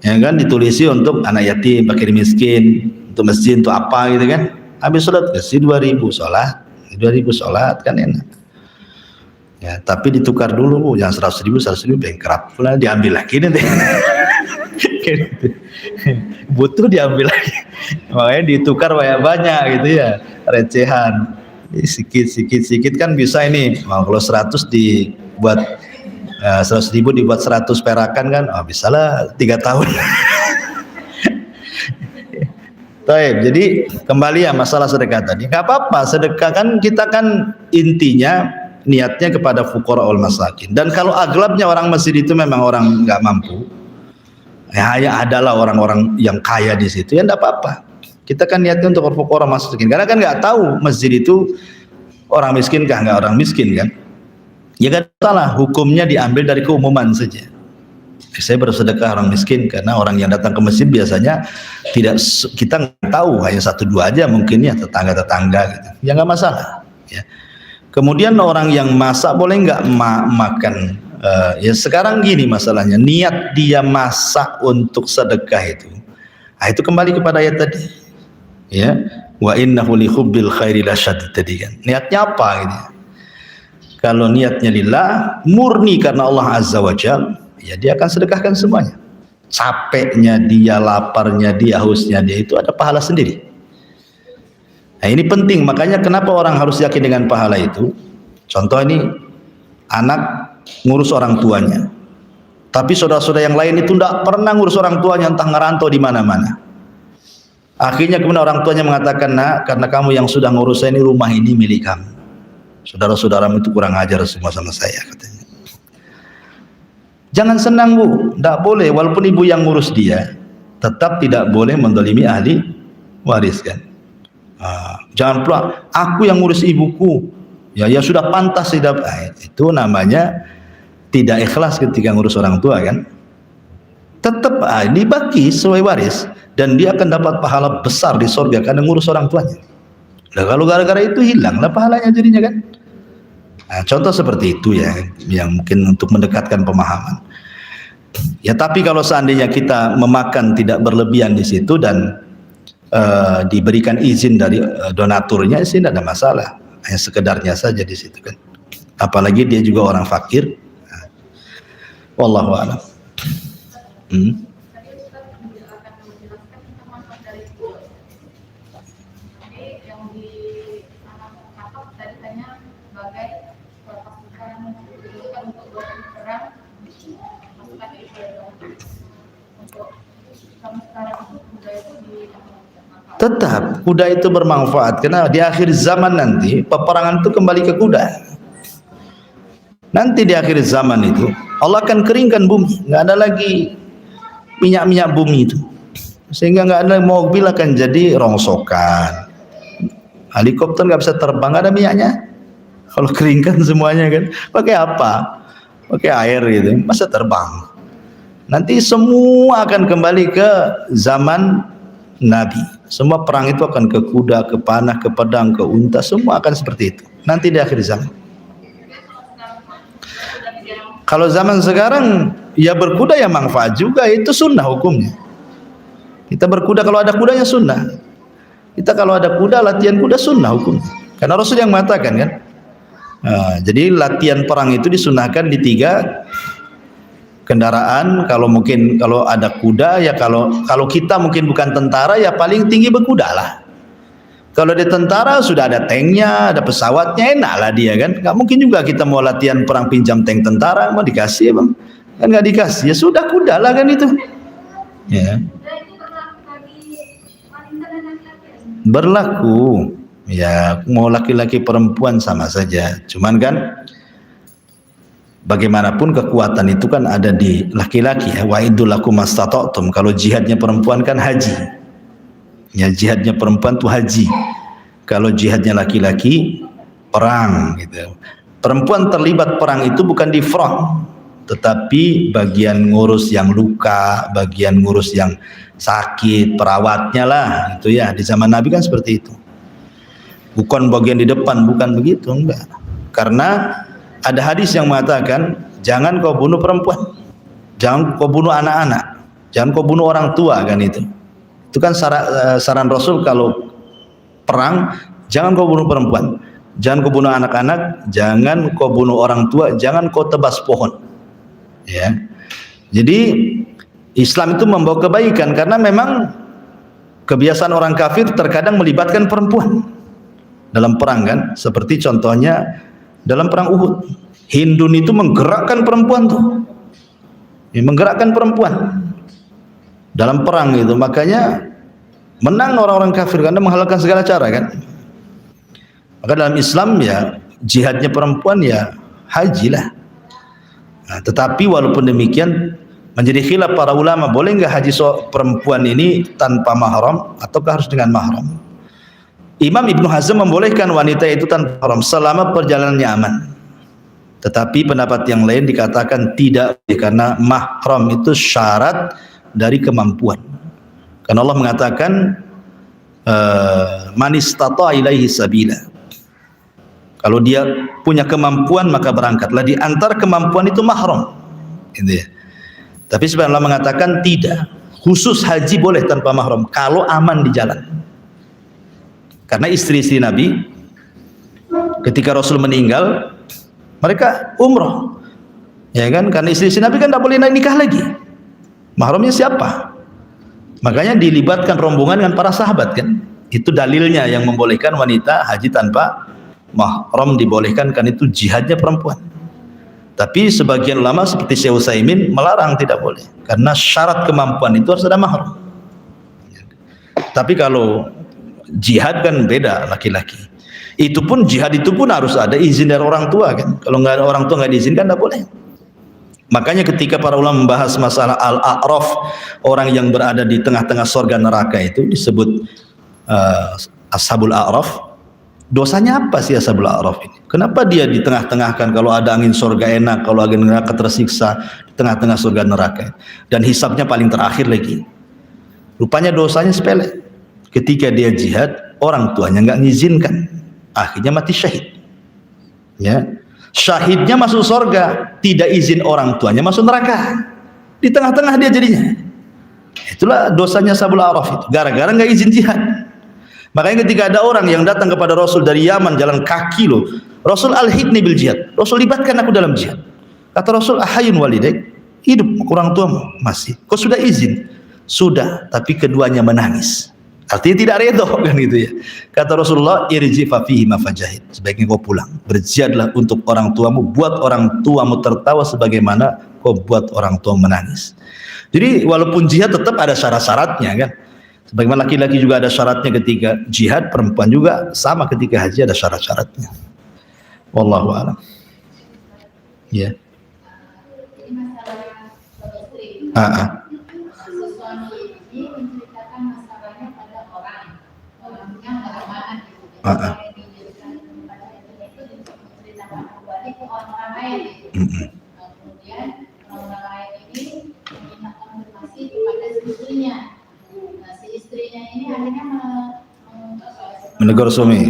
ya kan, ditulisi untuk anak yatim, fakir miskin, untuk masjid, untuk apa gitu kan. Habis sholat kasih 2.000 sholat, 2.000 sholat, kan enak ya. Tapi ditukar dulu, jangan 100.000 bankrupt pula, diambil lagi nanti. Butuh diambil lagi, makanya ditukar banyak gitu ya, recehan sikit kan bisa ini. Kalau 100 dibuat 100.000 dibuat 100 perakan kan, oh bisalah 3 tahun. Taib. Jadi kembali ya masalah sedekah tadi. Gak apa-apa, sedekah kan kita kan intinya niatnya kepada fuqara wal masakin. Dan kalau aglabnya orang masjid itu memang orang nggak mampu, ya adalah orang-orang yang kaya di situ, ya enggak apa-apa. Kita kan niatnya untuk fuqara masakin. Karena kan nggak tahu masjid itu orang miskin kah nggak orang miskin kan. Ya kan salah, hukumnya diambil dari keumuman saja. Saya bersedekah orang miskin karena orang yang datang ke masjid biasanya tidak, kita nggak tahu, hanya satu dua aja mungkin ya, tetangga-tetangga gitu. Ya nggak masalah. Ya. Kemudian orang yang masak boleh nggak makan? Ya sekarang gini masalahnya, niat dia masak untuk sedekah itu. Nah, itu kembali kepada ayat tadi. Ya, wa innahu li hubbil khairi lasyadid tadi kan. Niatnya apa gitu? Kalau niatnya lillah, murni karena Allah Azza wa Jalla, ya dia akan sedekahkan semuanya. Capeknya dia, laparnya dia, hausnya dia, itu ada pahala sendiri. Nah ini penting, makanya kenapa orang harus yakin dengan pahala itu. Contoh ini, anak ngurus orang tuanya, tapi saudara-saudara yang lain itu tidak pernah ngurus orang tuanya, entah ngerantau di mana-mana. Akhirnya kemudian orang tuanya mengatakan, nak, karena kamu yang sudah ngurus saya, ini rumah ini milik kamu. Saudara-saudaramu itu kurang ajar semua sama saya, katanya. Jangan senang bu, tidak boleh, walaupun ibu yang ngurus dia, tetap tidak boleh mendolimi ahli waris kan. Jangan pula aku yang ngurus ibuku, ya sudah pantas tidak. Itu namanya tidak ikhlas ketika ngurus orang tua kan. Tetap dibagi sesuai waris dan dia akan dapat pahala besar di surga karena ngurus orang tuanya. Nah, kalau gara-gara itu hilanglah pahalanya jadinya kan. Nah, contoh seperti itu ya, yang mungkin untuk mendekatkan pemahaman. Ya tapi kalau seandainya kita memakan tidak berlebihan di situ dan diberikan izin dari donaturnya, sih tidak ada masalah. Hanya sekedarnya saja di situ kan. Apalagi dia juga orang fakir. Nah, wallahu a'lam. Tetap kuda itu bermanfaat karena di akhir zaman nanti peperangan itu kembali ke kuda. Nanti di akhir zaman itu Allah akan keringkan bumi, nggak ada lagi minyak bumi itu, sehingga nggak ada mobil, akan jadi rongsokan. Helikopter nggak bisa terbang, nggak ada minyaknya. Kalau keringkan semuanya kan, pakai apa? Pakai air gitu, masa terbang? Nanti semua akan kembali ke zaman Nabi. Semua perang itu akan ke kuda, ke panah, ke pedang, ke unta, semua akan seperti itu. Nanti di akhir zaman. Kalau zaman sekarang ya berkuda ya manfaat juga, itu sunnah hukumnya. Kita berkuda kalau ada kudanya sunnah. Kita kalau ada kuda, latihan kuda sunnah hukumnya. Karena Rasul yang mengatakan kan. Nah, jadi latihan perang itu disunahkan di 3 kendaraan. Kalau mungkin kalau ada kuda ya, kalau kita mungkin bukan tentara ya paling tinggi berkuda lah. Kalau di tentara sudah ada tanknya, ada pesawatnya, enak lah dia kan. Nggak mungkin juga kita mau latihan perang pinjam tank tentara, mau dikasih ya bang? Kan nggak dikasih, ya sudah kuda lah kan itu. Ya. Berlaku, ya mau laki-laki perempuan sama saja. Cuman kan bagaimanapun kekuatan itu kan ada di laki-laki ya. Wa idul lakum mastata'tum. Kalau jihadnya perempuan kan haji. Ya jihadnya perempuan tuh haji. Kalau jihadnya laki-laki perang gitu. Perempuan terlibat perang itu bukan di front, tetapi bagian ngurus yang luka, bagian ngurus yang sakit, perawatnya lah itu ya. Di zaman Nabi kan seperti itu. Bukan bagian di depan, bukan begitu, enggak. Karena ada hadis yang mengatakan jangan kau bunuh perempuan, jangan kau bunuh anak-anak, jangan kau bunuh orang tua kan itu. Itu kan saran Rasul kalau perang, jangan kau bunuh perempuan, jangan kau bunuh anak-anak, jangan kau bunuh orang tua, jangan kau tebas pohon. Ya. Jadi Islam itu membawa kebaikan karena memang kebiasaan orang kafir terkadang melibatkan perempuan dalam perang kan, seperti contohnya dalam perang Uhud. Hindun itu menggerakkan perempuan tuh. Ya, menggerakkan perempuan dalam perang itu. Makanya menang orang-orang kafir karena menghalalkan segala cara kan. Maka dalam Islam ya jihadnya perempuan ya haji lah. Nah, tetapi walaupun demikian menjadi khilaf para ulama, boleh nggak haji perempuan ini tanpa mahram ataukah harus dengan mahram? Imam Ibnu Hazm membolehkan wanita itu tanpa mahram selama perjalanannya aman. Tetapi pendapat yang lain dikatakan tidak, karena mahram itu syarat dari kemampuan. Karena Allah mengatakan man istata'a ilaihi sabila. Kalau dia punya kemampuan maka berangkatlah. Di antara kemampuan itu mahram. Gitu ya. Tapi sebenarnya Allah mengatakan tidak. Khusus haji boleh tanpa mahram kalau aman di jalan. Karena istri-istri Nabi ketika Rasul meninggal mereka umroh, ya kan? Karena istri-istri Nabi kan tidak boleh nikah lagi. Mahramnya siapa? Makanya dilibatkan rombongan dengan para sahabat kan? Itu dalilnya yang membolehkan wanita haji tanpa mahram dibolehkan, kan itu jihadnya perempuan. Tapi sebagian ulama seperti Syekh Utsaimin melarang, tidak boleh, karena syarat kemampuan itu harus ada mahram. Tapi kalau jihad kan beda, laki-laki. Itu pun jihad itu pun harus ada izin dari orang tua kan. Kalau nggak ada orang tua nggak diizinkan tidak boleh. Makanya ketika para ulama membahas masalah al-a'raf, orang yang berada di tengah-tengah surga neraka itu disebut ashabul a'raf. Dosanya apa sih ashabul a'raf ini? Kenapa dia di tengah-tengahkan? Kalau ada angin surga enak, kalau angin neraka tersiksa, di tengah-tengah surga neraka. Dan hisabnya paling terakhir lagi. Rupanya dosanya sepele. Ketika dia jihad, orang tuanya nggak ngizinkan. Akhirnya mati syahid. Ya, syahidnya masuk surga, tidak izin orang tuanya masuk neraka. Di tengah-tengah dia jadinya. Itulah dosanya ashabul a'raf itu. Gara-gara nggak izin jihad. Makanya ketika ada orang yang datang kepada Rasul dari Yaman jalan kaki loh, Rasul alhiqni bil jihad. Rasul libatkan aku dalam jihad. Kata Rasul, ahayun walidaik, hidup orang tuamu masih. Kau sudah izin? Sudah, tapi keduanya menangis. Artinya tidak redha kan gitu ya. Kata Rasulullah, irji fa fihi ma fajahid. Sebaiknya kau pulang. Berjihadlah untuk orang tuamu, buat orang tuamu tertawa sebagaimana kau buat orang tua menangis. Jadi walaupun jihad tetap ada syarat-syaratnya kan. Sebagaimana laki-laki juga ada syaratnya ketika jihad, perempuan juga sama ketika haji ada syarat-syaratnya. Wallahu a'lam. Ya. Jadi masalah istri. Suami ini menceritakan masalahnya pada orangnya nggak amanah gitu. Yang dijadikan pacarnya itu menceritakan kembali ke orang lain. Kemudian orang lain ini meminta konfirmasi kepada istrinya. Nah, si istrinya ini akhirnya menegur suami.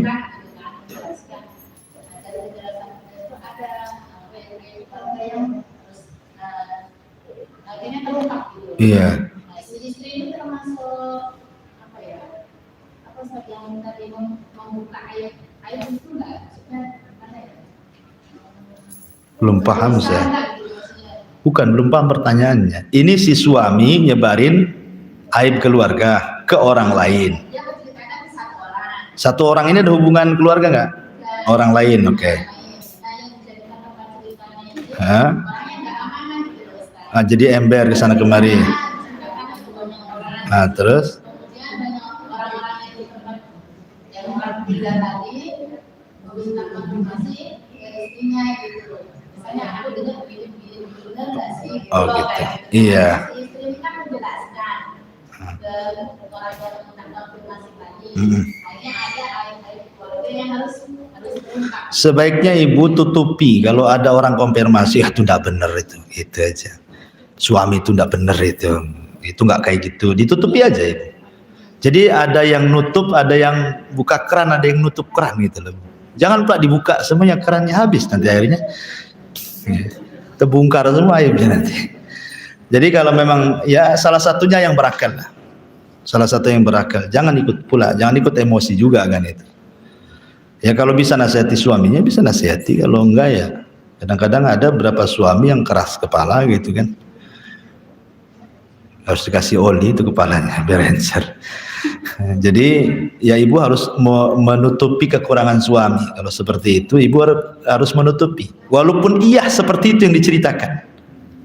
Iya. Nah, si istri ini termasuk apa ya? Apa yang tadi membuka ayat itu enggak? Maksudnya mana ya? Belum paham saya. Bukan, belum paham pertanyaannya. Ini si suami nyebarin aib keluarga ke orang lain. Dia menceritakan ke satu orang. Satu orang ini ada hubungan keluarga nggak? Orang lain, oke. Nah, yang dijadikan tempat ceritanya ini orangnya nggak amanah gitu loh, Ustaz. Jadi ember ke sana kemari. Nah, terus? Kemudian banyak orang-orang yang di tempat yang orang tiga tadi meminta konfirmasi ke istrinya gitu. Misalnya aku dengar begini benar nggak sih? Oh gitu. Iya. Si istri ini kan menjelaskan ke orang yang minta konfirmasi tadi. Akhirnya ada ayat-ayat keluarga yang harus diungkap. Sebaiknya ibu tutupi kalau ada orang konfirmasi, itu tidak benar itu aja. Suami itu tidak benar itu nggak kayak gitu, ditutupi aja ibu. Jadi ada yang nutup, ada yang buka keran, ada yang nutup keran gitu loh. Jangan pula dibuka semuanya, kerannya habis nanti akhirnya terbongkar semua aibnya nanti. Jadi kalau memang ya salah satunya yang berakal lah, salah satu yang berakal, jangan ikut pula, jangan ikut emosi juga kan itu. Ya kalau bisa nasihati suaminya bisa nasihati, kalau enggak ya kadang-kadang ada beberapa suami yang keras kepala gitu kan. Harus dikasih oli itu kepalanya biar encer. Jadi ya ibu harus menutupi kekurangan suami. Kalau seperti itu ibu harus menutupi. Walaupun iya seperti itu yang diceritakan,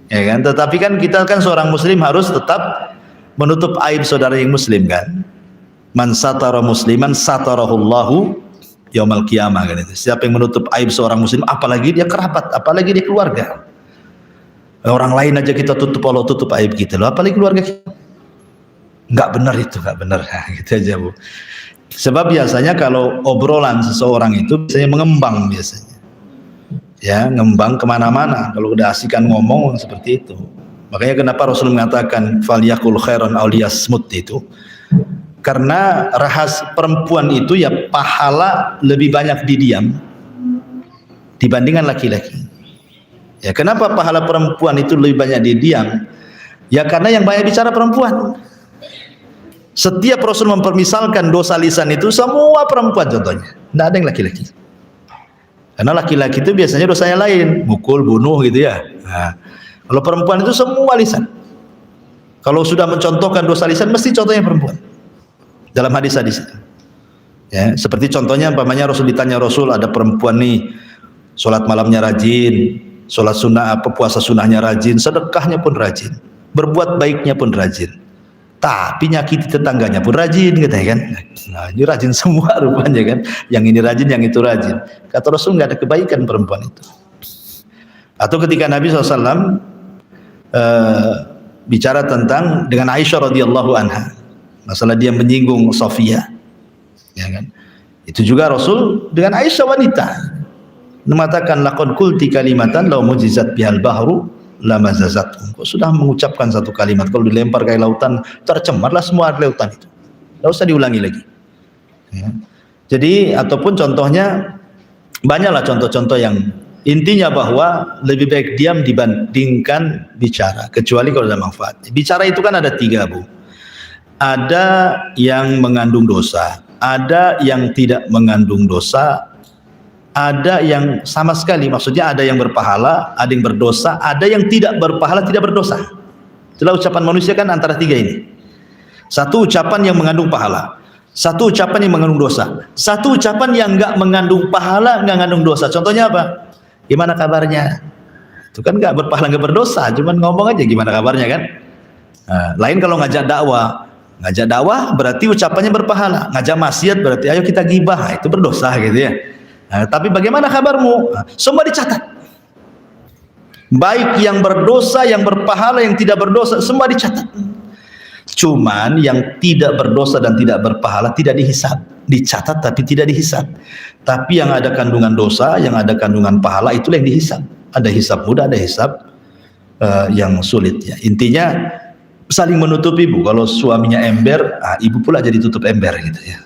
ya kan. Tetapi kan kita kan seorang muslim harus tetap menutup aib saudara yang muslim kan. Man satara musliman satarahullahu yaumal qiyamah kan itu. Siapa yang menutup aib seorang muslim, apalagi dia kerabat, apalagi dia keluarga. Orang lain aja kita tutup, Allah tutup aib kita, loh apalagi keluarga kita. Enggak benar itu, enggak benar. Nah, gitu aja, Bu. Sebab biasanya kalau obrolan seseorang itu biasanya mengembang biasanya. Ya, ngembang kemana-mana. Kalau udah asikan ngomong seperti itu. Makanya kenapa Rasul mengatakan falyakul khairan aw liyasmut itu. Karena perempuan itu ya pahala lebih banyak didiam dibandingkan laki-laki. Ya, kenapa pahala perempuan itu lebih banyak didiam? Ya karena yang banyak bicara perempuan. Setiap Rasul mempermisalkan dosa lisan itu semua perempuan contohnya, tidak ada yang laki-laki. Karena laki-laki itu biasanya dosanya lain, mukul, bunuh gitu ya. Nah, kalau perempuan itu semua lisan. Kalau sudah mencontohkan dosa lisan, mesti contohnya perempuan. Dalam hadis-hadis. Ya, seperti contohnya, umpamanya Rasul ditanya Rasul, ada perempuan nih, sholat malamnya rajin, sholat sunnah puasa sunnahnya rajin, sedekahnya pun rajin, berbuat baiknya pun rajin. Tapi nyakiti tetangganya pun rajin katanya kan. Nah ini rajin semua rupanya kan. Yang ini rajin, yang itu rajin. Kata Rasul nggak ada kebaikan perempuan itu. Atau ketika Nabi SAW bicara tentang dengan Aisyah radhiyallahu anha, masalah dia menyinggung Sofia, ya kan? Itu juga Rasul dengan Aisyah wanita mengatakan laqad qulti kalimatan law mujizat bihal bahru lama zazat. Kok sudah mengucapkan satu kalimat, kalau dilempar ke lautan tercemarlah semua air lautan itu, tidak usah diulangi lagi ya. Jadi ataupun contohnya banyaklah contoh-contoh yang intinya bahwa lebih baik diam dibandingkan bicara, kecuali kalau ada manfaat. Bicara itu kan ada tiga, Bu. Ada yang mengandung dosa, ada yang tidak mengandung dosa, ada yang sama sekali, maksudnya ada yang berpahala, ada yang berdosa, ada yang tidak berpahala, tidak berdosa. Itulah ucapan manusia kan antara tiga ini. Satu ucapan yang mengandung pahala, satu ucapan yang mengandung dosa, satu ucapan yang enggak mengandung pahala, enggak mengandung dosa. Contohnya apa? Gimana kabarnya? Itu kan enggak berpahala, enggak berdosa, cuman ngomong aja gimana kabarnya kan. Nah, lain kalau ngajak dakwah berarti ucapannya berpahala, ngajak maksiat berarti ayo kita gibah, itu berdosa gitu ya. Nah, tapi bagaimana kabarmu? Nah, semua dicatat. Baik yang berdosa, yang berpahala, yang tidak berdosa, semua dicatat. Cuman yang tidak berdosa dan tidak berpahala tidak dihisab. Dicatat tapi tidak dihisab. Tapi yang ada kandungan dosa, yang ada kandungan pahala, itulah yang dihisab. Ada hisab mudah, ada hisab yang sulit ya. Intinya saling menutupi, Bu. Kalau suaminya ember, ibu pula jadi tutup ember gitu ya.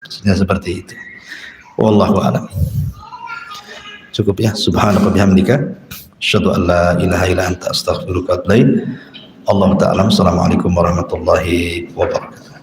Maksudnya seperti itu. Wallahu a'lam. Cukup ya. Subhanaka bihamdika asyhadu an la ilaha illa anta astaghfiruka wa atubu ilaik. Allahu ta'ala. Assalamualaikum warahmatullahi wabarakatuh.